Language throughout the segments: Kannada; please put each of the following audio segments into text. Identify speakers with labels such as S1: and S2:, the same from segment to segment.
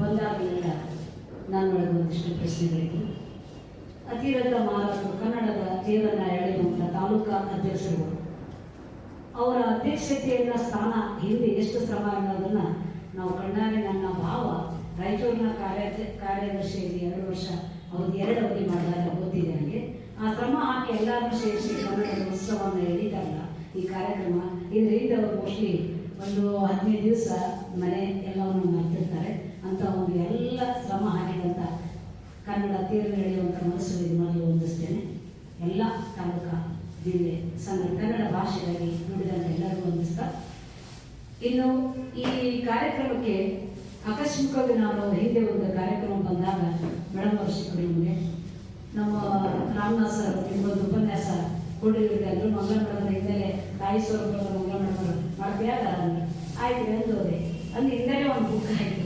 S1: ಬಂದಾಗಲಿಲ್ಲ ನನ್ನೊಳಗೆ ಒಂದಿಷ್ಟು ಪ್ರಶ್ನೆಗಳಿದ್ದು ಅತಿರಥ ಮಹಾರಾಜರು ಕನ್ನಡದ ಜೀವನ ಎಳೆಯುವಂಥ ತಾಲೂಕಾ ಅಧ್ಯಕ್ಷರುಗಳು ಅವರ ಅಧ್ಯಕ್ಷತೆಯ ಸ್ಥಾನ ಹಿಂದೆ ಎಷ್ಟು ಶ್ರಮ ಅನ್ನೋದನ್ನು ನಾವು ಕಣ್ಣಾರೆ ನನ್ನ ಭಾವ ರಾಯಚೂರಿನ ಕಾರ್ಯದರ್ಶಿಯಲ್ಲಿ 2 ವರ್ಷ ಅವಧಿ 2 ಅವಧಿ ಮಾಡಿದಾಗ ಗೊತ್ತಿದೆ ನನಗೆ. ಆ ಶ್ರಮ ಹಾಕಿ ಎಲ್ಲರೂ ಸೇರಿಸಿ ಕನ್ನಡದ ಉತ್ಸವವನ್ನು ಎಳೀತಾರಲ್ಲ ಈ ಕಾರ್ಯಕ್ರಮ ಇದರಿಂದ ಅವರು ಮೋಸ್ಟ್ಲಿ ಒಂದು 15 ದಿವಸ ಮನೆ ಎಲ್ಲವನ್ನು ಮಾಡ್ತಿರ್ತಾರೆ ಅಂತ ಒಂದು ಎಲ್ಲ ಶ್ರಮ ಹಾಕಿದಂಥ ಕನ್ನಡ ತೀರ್ಥ ಎಳೆಯುವಂಥ ಮನಸ್ಸು ಇದು ಮಾಡಲು ಹೊಂದಿಸ್ತೇನೆ. ಎಲ್ಲ ತಾಲೂಕಾ ಜಿಲ್ಲೆ ಸಂಘ ಕನ್ನಡ ಭಾಷೆಗಾಗಿ ನುಡಿದಂಥ ಎಲ್ಲರಿಗೂ ಹೊಂದಿಸ್ತಾ ಇನ್ನು ಈ ಕಾರ್ಯಕ್ರಮಕ್ಕೆ ಆಕಸ್ಮಿಕವಾಗಿ ನಾವು ಹಿಂದೆ ಒಂದು ಕಾರ್ಯಕ್ರಮ ಬಂದಾಗ ಮೇಡಮ್ ಅವರು ಸಿಕ್ಕರು ನಮಗೆ ನಮ್ಮ ರಾಮನಾಥ್ ಸರ್ ನಿಮಗೊಂದು ಉಪನ್ಯಾಸ ಕೊಟ್ಟಿದ್ರು. ಮಂಗಳ ಮೇಡಮ್ ಹಿನ್ನೆಲೆ ತಾಯಿ ಸ್ವರೂಪದ ಮಂಗಳ ಮೇಡಮ್ ಮಾಡ್ತೀಯಾಗ ಆಯ್ತು ಎಂದು ಹೋದೆ. ಅಲ್ಲಿ ಹಿಂದೆಲೇ ಒಂದು ಬುಕ್ ಆಯಿತು.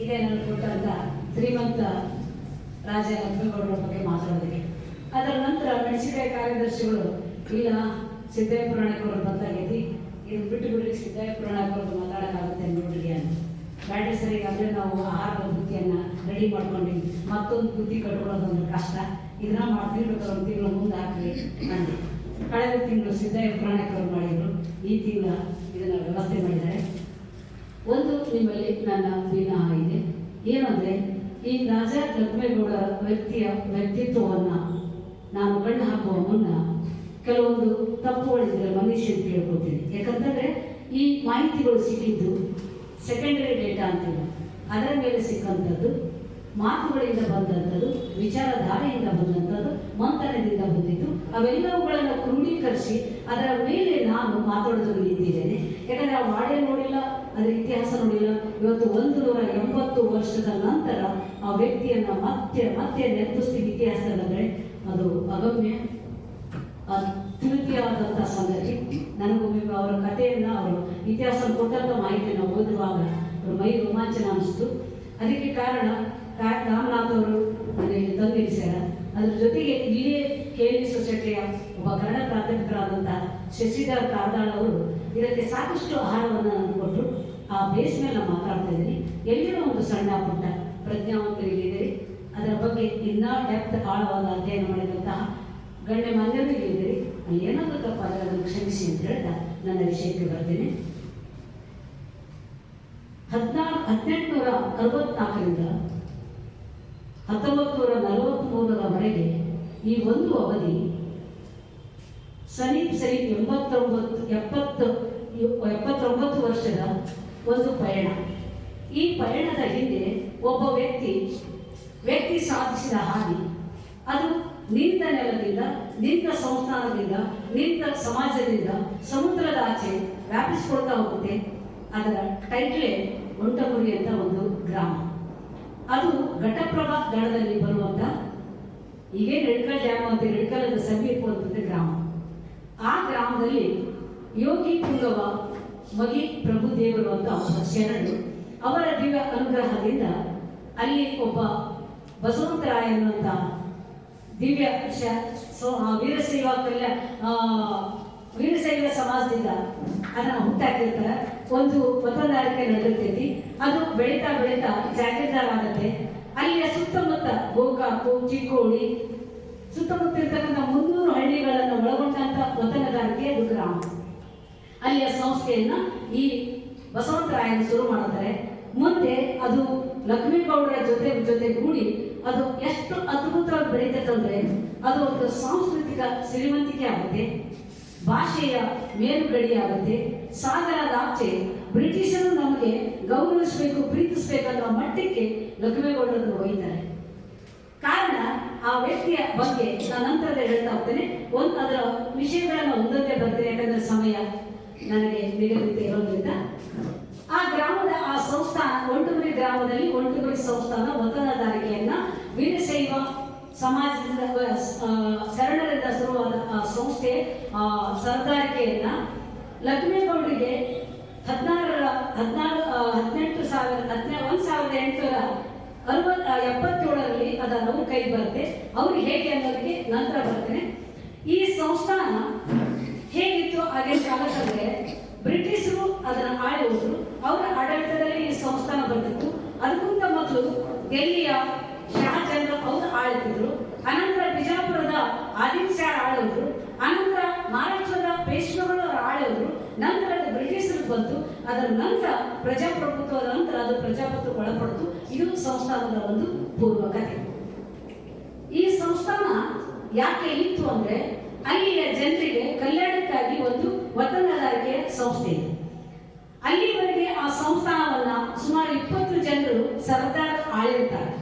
S1: ಇದೇ ನನಗೆ ಕೊಟ್ಟಂತ ಶ್ರೀಮಂತ ರಾಜ ಲಕ್ಷ್ಮೇಗೌಡರ ಬಗ್ಗೆ ಮಾತಾಡೋದಕ್ಕೆ. ಅದರ ನಂತರ ಮೆಣಸಿನಕಾಯಿ ಕಾರ್ಯದರ್ಶಿಗಳು ಇಲ್ಲ ಸಿದ್ದಯ್ಯ ಪುರಾಣಿಕರು ಬಂದಾಗೈತಿ, ಇದು ಬಿಟ್ಟು ಬಿಡಿ ಸಿದ್ದಯ್ಯ ಪುರಾಣಿಕರು ಮಾತಾಡೋಕ್ಕಾಗುತ್ತೆ ನೋಡ್ರಿ ಅಂತ. ಬ್ಯಾಟ್ರಿ ಸರಿಗಾದರೆ ನಾವು ಆಹಾರದ ಬುತ್ತಿಯನ್ನು ರೆಡಿ ಮಾಡ್ಕೊಂಡಿವಿ, ಮತ್ತೊಂದು ಬುತ್ತಿ ಕಟ್ಕೊಳ್ಳೋದೊಂದು ಕಷ್ಟ, ಇದನ್ನ ಮಾಡ್ತಿರ್ಬೇಕಾದ್ರೆ ಒಂದು ತಿಂಗಳು ಮುಂದೆ ಹಾಕಿ ಅಂದೆ. ಕಳೆದ ತಿಂಗಳು ಸಿದ್ದಯ್ಯ ಪುರಾಣಿಕರು ಮಾಡಿದರು, ಈ ತಿಂಗಳು ಇದನ್ನು ವ್ಯವಸ್ಥೆ ಮಾಡಿದ್ದಾರೆ. ಒಂದು ನಿಮ್ಮಲ್ಲಿ ನನ್ನ ವಿನಃ ಇದೆ ಏನಂದರೆ, ಈ ರಾಜ ಲಕ್ಷ್ಮೇಗೌಡರ ವ್ಯಕ್ತಿತ್ವವನ್ನು ನಾನು ಕಣ್ಣು ಹಾಕುವ ಮುನ್ನ ಕೆಲವೊಂದು ತಪ್ಪುಗಳಿದ್ರೆ ಮನುಷ್ಯ ಅಂತ ಕೇಳ್ಕೊತೀನಿ. ಯಾಕಂತಂದರೆ ಈ ಮಾಹಿತಿಗಳು ಸಿಕ್ಕಿದ್ದು ಸೆಕೆಂಡರಿ ಡೇಟಾ ಅಂತೀವಿ, ಅದರ ಮೇಲೆ ಸಿಕ್ಕಂಥದ್ದು, ಮಾತುಗಳಿಂದ ಬಂದಂಥದ್ದು, ವಿಚಾರಧಾರೆಯಿಂದ ಬಂದಂಥದ್ದು, ಮಂಥನದಿಂದ ಬಂದಿದ್ದು, ಅವೆಲ್ಲವುಗಳನ್ನು ಕ್ರೋಢೀಕರಿಸಿ ಅದರ ಮೇಲೆ ನಾನು ಮಾತಾಡೋದನ್ನು ಇದ್ದೇನೆ. ಯಾಕಂದರೆ ಆ ವಾಡೆ ನೋಡಿಲ್ಲ, ಅದರ ಇತಿಹಾಸ ನೋಡಿಲ್ಲ. ಇವತ್ತು 180 ವರ್ಷದ ನಂತರ ಆ ವ್ಯಕ್ತಿಯನ್ನು ಮತ್ತೆ ಮತ್ತೆ ನೆನಪಿಸ್ತೀವಿ ಇತಿಹಾಸದಂದರೆ ಅದು ಅಗಮ್ಯ, ಅದ್ವಿತೀಯವಾದಂಥ ಸಂಗತಿ. ನನಗೊಮ್ಮೆ ಅವರ ಕಥೆಯನ್ನು, ಅವರು ಇತಿಹಾಸ ಕೊಟ್ಟಂಥ ಮಾಹಿತಿಯನ್ನು ಓದುವಾಗ ಮೈ ರೋಮಾಂಚನ ಅನಿಸ್ತು. ಅದಕ್ಕೆ ಕಾರಣ ರಾಮನಾಥ್ ಅವರು ನನಗೆ ತಂದಿರಿಸ್ಯಾರ. ಅದ್ರ ಜೊತೆಗೆ ಇಲ್ಲಿಯೇ KLE ಸೊಸೈಟಿಯ ಒಬ್ಬ ಕನ್ನಡ ಪ್ರಾಧ್ಯಾಪಕರಾದಂಥ ಶಶಿಧರ್ ಕಾರ್ದಾಳ್ ಅವರು ಇದಕ್ಕೆ ಸಾಕಷ್ಟು ಆಹಾರವನ್ನು ನನಗೆ ಕೊಟ್ಟರು. ಆ ಬೇಸ್ ಮೇಲೆ ನಾನು ಮಾತಾಡ್ತಾ ಇದ್ದೀನಿ. ಎಲ್ಲಿರೋ ಒಂದು ಸಣ್ಣ ಪುಟ್ಟ ಪ್ರಜ್ಞಾವಂತರಿಲ್ಲಿದ್ದೀರಿ, ಅದರ ಬಗ್ಗೆ ಇನ್ನೂ ಡೆಪ್ತ್ ಆಳವಾದ ಅಧ್ಯಯನ ಮಾಡಿದಂತಹ ಗಣ್ಯಮಾನ್ಯರು ಇಲ್ಲಿದ್ದೀರಿ. ಅಲ್ಲಿ ಏನಾದರೂ ತಪ್ಪಾದರೆ ಅದನ್ನು ಕ್ಷಮಿಸಿ ಅಂತ ಹೇಳ್ತಾ ನನ್ನ ವಿಷಯಕ್ಕೆ ಬರ್ತೀನಿ. 1864ರಿಂದ 1943ರವರೆಗೆ ಈ ಒಂದು ಅವಧಿ ಸರಿ 79 ವರ್ಷದ ಒಂದು ಪಯಣ. ಈ ಪಯಣದ ಹಿಂದೆ ಒಬ್ಬ ವ್ಯಕ್ತಿ ಸಾಧಿಸಿದ ಹಾದಿ, ಅದು ನಿಂತ ನೆಲದಿಂದ, ನಿಂತ ಸಂಸ್ಥಾನದಿಂದ, ನಿಂತ ಸಮಾಜದಿಂದ ಸಮುದ್ರದ ಆಚೆ ವ್ಯಾಪಿಸಿಕೊಳ್ತಾ ಹೋಗುತ್ತೆ. ಅದರ ಟೈಟ್ಲೇ ಒಂಟಗುರಿ ಅಂತ ಒಂದು ಗ್ರಾಮ. ಅದು ಘಟಪ್ರಭಾ ದಳದಲ್ಲಿ ಬರುವಂಥ, ಈಗೇ ನಡ್ಕಲ್ ಡ್ಯಾಮ್ ಅಂತ ನಡ್ಕಲದ ಸಮೀಪ ಅಂತ ಗ್ರಾಮ. ಆ ಗ್ರಾಮದಲ್ಲಿ ಯೋಗಿ ಪುಂಗವ ಮಗಿ ಪ್ರಭುದೇವರು ಅಂತ ಶರಣರು, ಅವರ ದಿವ್ಯ ಅನುಗ್ರಹದಿಂದ ಅಲ್ಲಿ ಒಬ್ಬ ಬಸವಂತರಾಯ ಅನ್ನುವಂಥ ದಿವ್ಯ ವೀರಶೈವ ಸಮಾಜದಿಂದ ಅದನ್ನು ಹುಟ್ಟಾಕಿರ್ತಾರೆ. ಒಂದು ಮತದಾರಿಕೆ ನಡೆದಿರ್ತೈತಿ. ಅದು ಬೆಳೀತಾ ಬೆಳೀತಾ ಜಾಗೀರ್ದಾರ್ ಆಗುತ್ತೆ. ಅಲ್ಲಿಯ ಸುತ್ತಮುತ್ತ ಗೋಕಾಕು, ಚಿಕ್ಕೋಡಿ ಸುತ್ತಮುತ್ತ ಇರ್ತಕ್ಕಂಥ 300 ಹಳ್ಳಿಗಳನ್ನು ಒಳಗೊಂಡಂಥ ಮತದಾರಿಕೆ ಅದು ಗ್ರಾಮ. ಅಲ್ಲಿಯ ಸಂಸ್ಥೆಯನ್ನ ಈ ಬಸವಂತರಾಯನ ಶುರು ಮಾಡುತ್ತಾರೆ. ಮುಂದೆ ಅದು ಲಕ್ಷ್ಮೇಗೌಡರ ಜೊತೆ ಕೂಡಿ ಅದು ಎಷ್ಟು ಅದ್ಭುತವಾಗಿ ಬೆಳೀತಂದ್ರೆ ಅದು ಒಂದು ಸಾಂಸ್ಕೃತಿಕ ಶ್ರೀಮಂತಿಕೆ ಆಗುತ್ತೆ, ಭಾಷೆಯ ಮೇಲುಗಡಿ ಆಗುತ್ತೆ. ಸಾಗರದಾಚೆ ಬ್ರಿಟಿಷರು ನಮಗೆ ಗೌರವಿಸಬೇಕು, ಪ್ರೀತಿಸಬೇಕನ್ನೋ ಮಟ್ಟಕ್ಕೆ ಲಕ್ಷ್ಮೇಗೌಡರನ್ನು ಒಯ್ತಾರೆ. ಕಾರಣ ಆ ವ್ಯಕ್ತಿಯ ಬಗ್ಗೆ ನಾನು ನಂತರದಲ್ಲಿ ಹೇಳ್ತಾ ಹೋಗ್ತೇನೆ. ಅದರ ವಿಷಯಗಳನ್ನು ಒಂದೊಂದೇ ಬರ್ತೀನಿ, ಯಾಕಂದ್ರೆ ಸಮಯ ನನಗೆ ನಿಗದಿತ ಇರೋದ್ರಿಂದ. ಆ ಗ್ರಾಮದ ಆ ಸಂಸ್ಥಾನ ಒಂಟುಗುರಿ ಗ್ರಾಮದಲ್ಲಿ ಒಂಟುಗುರಿ ಸಂಸ್ಥಾನ ಮತದಾರಿಕೆಯನ್ನ ವೀರಶೈವ ಸಮಾಜದಿಂದ ಶರಣರಿಂದ ಶುರುವಾದ ಆ ಸಂಸ್ಥೆ ಸರ್ದಾರಿಕೆಯನ್ನ ಲಕ್ಷ್ಮೇಗೌಡರಿಗೆ 1877ರಲ್ಲಿ ಅದರ ಅವ್ರ ಕೈ ಬರುತ್ತೆ. ಅವ್ರಿಗೆ ಹೇಗೆ ಅನ್ನೋದಕ್ಕೆ ನಂತರ ಬರ್ತೇನೆ. ಈ ಸಂಸ್ಥಾನ ಹೇಗಿತ್ತು ಆಗಿನ ಕಾಲಕ್ಕಂದ್ರೆ ಬ್ರಿಟಿಷರು ಅದನ್ನು ಆಳಿ ಹೋದ್ರು. ಅವರ ಆಡಳಿತದಲ್ಲಿ ಈ ಸಂಸ್ಥಾನ ಬರ್ತಿತ್ತು. ಅದು ಡೆಲ್ಲಿಯ ಶಹಜಾನ್ ಅವರು ಆಳುತ್ತಿದ್ರು. ಅನಂತರ ಬಿಜಾಪುರದ ಆದಿಲ್ ಶಾ ಆಳೋದ್ರು. ಅನಂತರ ಮಹಾರಾಷ್ಟ್ರದ ಪೇಶ್ವೆಗಳು ಆಳೋದ್ರು. ನಂತರ ಅದು ಬ್ರಿಟಿಷರು ಬಂತು. ಅದರ ನಂತರ ಪ್ರಜಾಪ್ರಭುತ್ವದ ನಂತರ ಅದು ಪ್ರಜಾಪ್ರಭುತ್ವಕ್ಕೆ ಒಳಪಡ್ತು. ಇದು ಸಂಸ್ಥಾನದ ಒಂದು ಪೂರ್ವ ಕಥೆ. ಈ ಸಂಸ್ಥಾನ ಯಾಕೆ ಇತ್ತು ಅಂದ್ರೆ ಅಲ್ಲಿಯ ಜನರಿಗೆ ಕಲ್ಯಾಣಕ್ಕಾಗಿ ಒಂದು ವತನದಾರಿಕೆ ಸಂಸ್ಥೆ ಇದೆ. ಅಲ್ಲಿವರೆಗೆ ಆ ಸಂಸ್ಥಾನವನ್ನ ಸುಮಾರು 20 ಜನರು ಸರ್ದಾರ್ ಆಳಿರ್ತಾರೆ.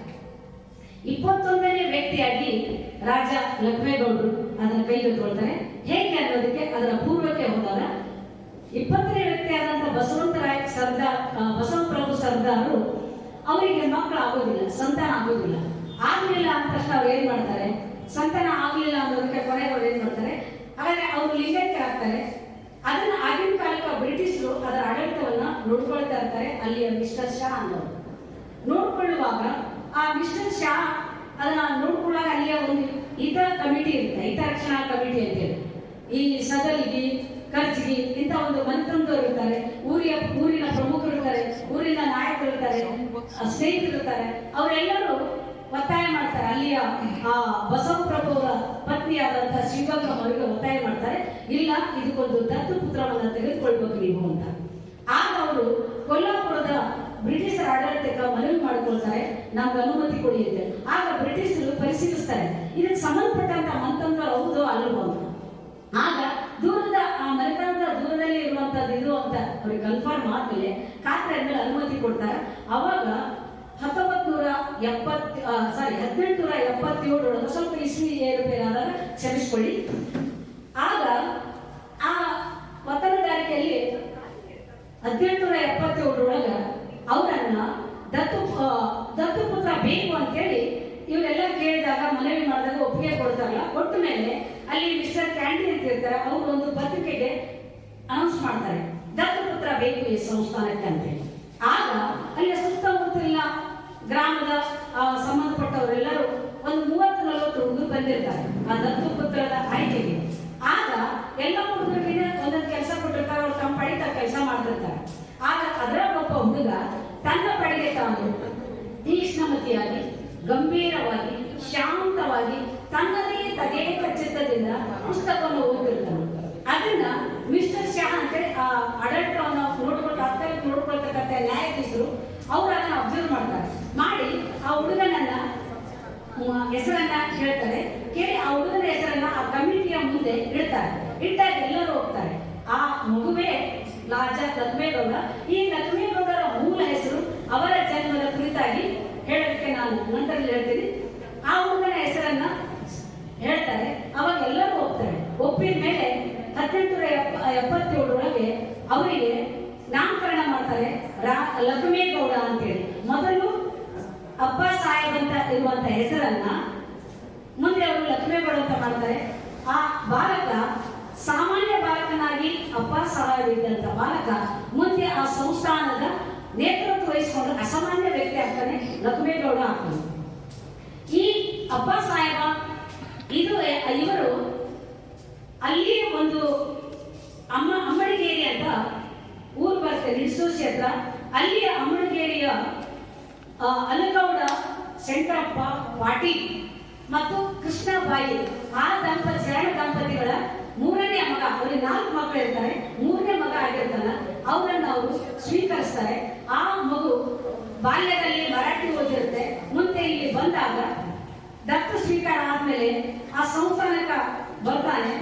S1: 21ನೇ ವ್ಯಕ್ತಿಯಾಗಿ ರಾಜ ಲಕ್ಷ್ಮೇಗೌಡರು ಅದನ್ನು ಕೈಗೆತ್ತಿಕೊಳ್ತಾರೆ. ಹೇಗೆ ಅನ್ನೋದಕ್ಕೆ ಅದರ ಪೂರ್ವಕ್ಕೆ ಹೋದಾಗ 20ನೇ ವ್ಯಕ್ತಿಯಾದಂತಹ ಬಸವಂತರಾಯ ಸರ್ದಾರ್, ಬಸವಪ್ರಭು ಸರ್ದಾರರು ಅವರಿಗೆ ಮಕ್ಕಳು ಆಗೋದಿಲ್ಲ, ಸಂತಾನ ಆಗೋದಿಲ್ಲ. ಆಗ್ಲಿಲ್ಲ ಅಂತ ತಕ್ಷಣ ಅವ್ರು ಏನ್ ಮಾಡ್ತಾರೆ, ಸಂತಾನ ಆಗ್ಲಿಲ್ಲ ಅನ್ನೋದಕ್ಕೆ ಕೊನೆಗೆ ಅವ್ರು ಏನ್ ಮಾಡ್ತಾರೆ, ಹಾಗಾದ್ರೆ ಅವರು ಲಿಂಗೈಕ್ಯರಾಗ್ತಾರೆ. ಅದನ್ನ ಆಗಿನ ಕಾಲಕ್ಕೆ ಬ್ರಿಟಿಷರು ಅದರ ಆಡಳಿತವನ್ನ ನೋಡ್ಕೊಳ್ತಾ ಇರ್ತಾರೆ. ಅಲ್ಲಿಯ ಮಿಸ್ಟರ್ ಶಾ ಅನ್ನೋರು ನೋಡ್ಕೊಳ್ಳುವಾಗ ಆ ಮಿಸ್ಟರ್ ಶಾ ಅದನ್ನ ನೋಡ್ಕೊಳ್ಳಾಗ ಅಲ್ಲಿಯ ಒಂದು ಹಿತ ಕಮಿಟಿ ಇರುತ್ತೆ, ಹಿತರಕ್ಷಣಾ ಕಮಿಟಿ ಅಂತೇಳಿ. ಈ ಸದಲ್ಗಿ, ಖರ್ಚ್ಗಿ ಇಂಥ ಒಂದು ಮಂತ್ರಂದವರು ಇರ್ತಾರೆ, ಊರಿನ ಪ್ರಮುಖರು ಇರ್ತಾರೆ, ಊರಿನ ನಾಯಕರು ಇರ್ತಾರೆ, ಸ್ನೇಹಿತರು ಇರ್ತಾರೆ. ಅವರೆಲ್ಲರೂ ಒತ್ತಾಯ ಮಾಡ್ತಾರೆ. ಅಲ್ಲಿಯ ಬಸವಪ್ರಭುವರ ಪತ್ನಿಯಾದಂತಹ ಶಿವಗಂಗ ಅವರಿಗೆ ಒತ್ತಾಯ ಮಾಡ್ತಾರೆ, ಇಲ್ಲ ಇದಕ್ಕೊಂದು ದತ್ತು ಪುತ್ರವನ್ನ ತೆಗೆದುಕೊಳ್ಬೇಕು ನೀವು ಅಂತ. ಆಗ ಅವರು ಕೊಲ್ಲಾಪುರದ ಬ್ರಿಟಿಷರ ಆಡಳಿತಕ್ಕೆ ಮನವಿ ಮಾಡಿಕೊಳ್ತಾರೆ, ನಮ್ಗೆ ಅನುಮತಿ ಕೊಡಿ ಅಂತ. ಆಗ ಬ್ರಿಟಿಷರು ಪರಿಶೀಲಿಸ್ತಾರೆ, ಇದಕ್ಕೆ ಸಂಬಂಧಪಟ್ಟಂತ ಮಂತಂತ್ರ ಹೌದು ಅಲ್ವೋ ಅಂತ. ಆಗ ದೂರದ ಆ ಮನೆತನದ ದೂರದಲ್ಲಿ ಇರುವಂತದ್ದು ಇದು ಅಂತ ಅವ್ರಿಗೆ ಕನ್ಫರ್ಮ್ ಆದ್ಮೇಲೆ ಖಾತ್ರಿ ಆದ್ಮೇಲೆ ಅನುಮತಿ ಕೊಡ್ತಾರೆ. ಅವಾಗ 1877 ಸ್ವಲ್ಪ ಇಸ್ವಿ ಏರುಪೇರಾದಾಗ ಕ್ಷಮಿಸ್ಕೊಳ್ಳಿ. ಆಗ ಆ ವತನದಾರಿಕೆಯಲ್ಲಿ 1877 ಅವರನ್ನ ದತ್ತುಪುತ್ರ ಬೇಕು ಅಂತೇಳಿ ಇವರೆಲ್ಲ ಕೇಳಿದಾಗ, ಮನವಿ ಮಾಡಿದಾಗ ಒಪ್ಪಿಗೆ ಕೊಡ್ತಾರಲ್ಲ. ಕೊಟ್ಟ ಮೇಲೆ ಅಲ್ಲಿ ಮಿಸ್ಟರ್ ಕ್ಯಾಂಡಿ ಅಂತ ಇರ್ತಾರೆ, ಅವರು ಒಂದು ಪತ್ರಿಕೆಗೆ ಅನೌನ್ಸ್ ಮಾಡ್ತಾರೆ, ದತ್ತುಪುತ್ರ ಬೇಕು ಈ ಸಂಸ್ಥಾನಕ್ಕೆ ಅಂತ ಹೇಳಿ. ಆಗ ಅಲ್ಲಿ ಸುತ್ತಮುತ್ತಲಿನ ಗ್ರಾಮದ ಸಂಬಂಧಪಟ್ಟವರೆಲ್ಲರೂ ಒಂದು 30-40 ಹುಡುಗರು ಬಂದಿರ್ತಾರೆ ಆ ದತ್ತುಪುತ್ರದ ಆಯ್ಕೆಗೆ. ಆಗ ಎಲ್ಲ ಹುಡುಗರಿಗೆ ಒಂದೊಂದು ಕೆಲಸ ಕೊಟ್ಟಿರ್ತಾರೆ, ಅವ್ರು ತಮ್ಮ ಪಡಿತ ಕೆಲಸ ಮಾಡ್ತಿರ್ತಾರೆ. ಆಗ ಅದರ ಒಬ್ಬ ಹುಡುಗ ತನ್ನ ಪಡೆಗೆ ತಾನು ತೀಕ್ಷ್ಣಮತಿಯಾಗಿ, ಗಂಭೀರವಾಗಿ, ಶಾಂತವಾಗಿ, ತನ್ನದೇ ತದೇಕ ಚಿತ್ತದಿಂದ ಪುಸ್ತಕವನ್ನು ಓದಿರ್ತಾನೆ. ಅದನ್ನ ಮಿಸ್ಟರ್ ಶಾ ಅಂತೇಳಿ ಆ ಆಡಳಿತವನ್ನು ನೋಡ್ಕೊಳ್ತಕ್ಕಂಥ ನ್ಯಾಯಾಧೀಶರು ಅವರು ಅದನ್ನ ಅಬ್ಸರ್ವ್ ಮಾಡ್ತಾರೆ. ಮಾಡಿ ಆ ಹುಡುಗನನ್ನ ಹೆಸರನ್ನ ಹೇಳ್ತಾರೆ. ಕೇಳಿ ಆ ಹುಡುಗನ ಹೆಸರನ್ನ ಆ ಕಮಿಟಿಯ ಮುಂದೆ ಇಡ್ತಾರೆ. ಇಟ್ಟಾಗ ಎಲ್ಲರೂ ಹೋಗ್ತಾರೆ. ಆ ಮಗುವೇ ರಾಜ ಲಕ್ಷ್ಮೇಗೌಡ. ಈ ಲಕ್ಷ್ಮೇಗೌಡರ ಮೂಲ ಹೆಸರು ಅವರ ಜನ್ಮದ ಕುರಿತಾಗಿ ಹೇಳೋದಕ್ಕೆ ನಾನು ನಂತರದಲ್ಲಿ ಹೇಳ್ತೀನಿ. ಆ ಹುಡುಗನ ಹೆಸರನ್ನ ಹೇಳ್ತಾರೆ. ಅವಾಗ ಎಲ್ಲರೂ ಹೋಗ್ತಾರೆ. ಒಪ್ಪಿದ ಮೇಲೆ 1877 ಅವರಿಗೆ ನಾಮಕರಣ ಮಾಡ್ತಾರೆ, ಲಕ್ಷ್ಮೇಗೌಡ ಅಂತೇಳಿ. ಮೊದಲು ಅಪ್ಪ ಸಾಹೇಬ್ ಅಂತ ಇರುವಂತ ಹೆಸರನ್ನ ಮುಂದೆ ಅವರು ಲಕ್ಷ್ಮೇಗೌಡ ಅಂತ ಮಾಡ್ತಾರೆ. ಆ ಬಾಲಕ ಸಾಮಾನ್ಯ ಬಾಲಕನಾಗಿ ಅಪ್ಪ ಸಾಹೇಬ್ ಇದ್ದಂತ ಬಾಲಕ ಮುಂದೆ ಆ ಸಂಸ್ಥಾನದ ನೇತೃತ್ವ ವಹಿಸಿಕೊಂಡು ಅಸಾಮಾನ್ಯ ವ್ಯಕ್ತಿ ಆಗ್ತಾನೆ, ಲಕ್ಷ್ಮೇಗೌಡ ಆಗ್ತಾನೆ. ಈ ಅಪ್ಪ ಸಾಹೇಬ ಇವರು ಅಲ್ಲಿ ಒಂದು ಅಮ್ಮಡಿಗೇರಿ ಅಂತ ಊರು ಬರುತ್ತೆ, ನಿಡ್ಸೋಸಿ ಹತ್ರ. ಅಲ್ಲಿಯ ಅಮ್ಮಡಿಗೇರಿಯ ಅಲಗೌಡ ಶಂಕರಪ್ಪ ಪಾಟೀಲ್ ಮತ್ತು ಕೃಷ್ಣಬಾಯಿ ಆ ದಂಪತಿಗಳ 3ನೇ ಮಗ. ಅವರಿಗೆ 4 ಮಕ್ಕಳು ಇರ್ತಾರೆ. 3ನೇ ಮಗ ಆಗಿರ್ತಾನ. ಅವರನ್ನು ಅವರು ಸ್ವೀಕರಿಸ್ತಾರೆ. ಆ ಮಗು ಬಾಲ್ಯದಲ್ಲಿ ಮರಾಠಿ ಓದಿರುತ್ತೆ. ಮುಂದೆ ಇಲ್ಲಿ ಬಂದಾಗ ದತ್ತು ಸ್ವೀಕಾರ ಆದ್ಮೇಲೆ ಆ ಸಂಸ್ಥಾನಕ್ಕೆ ಬರ್ತಾನೆ.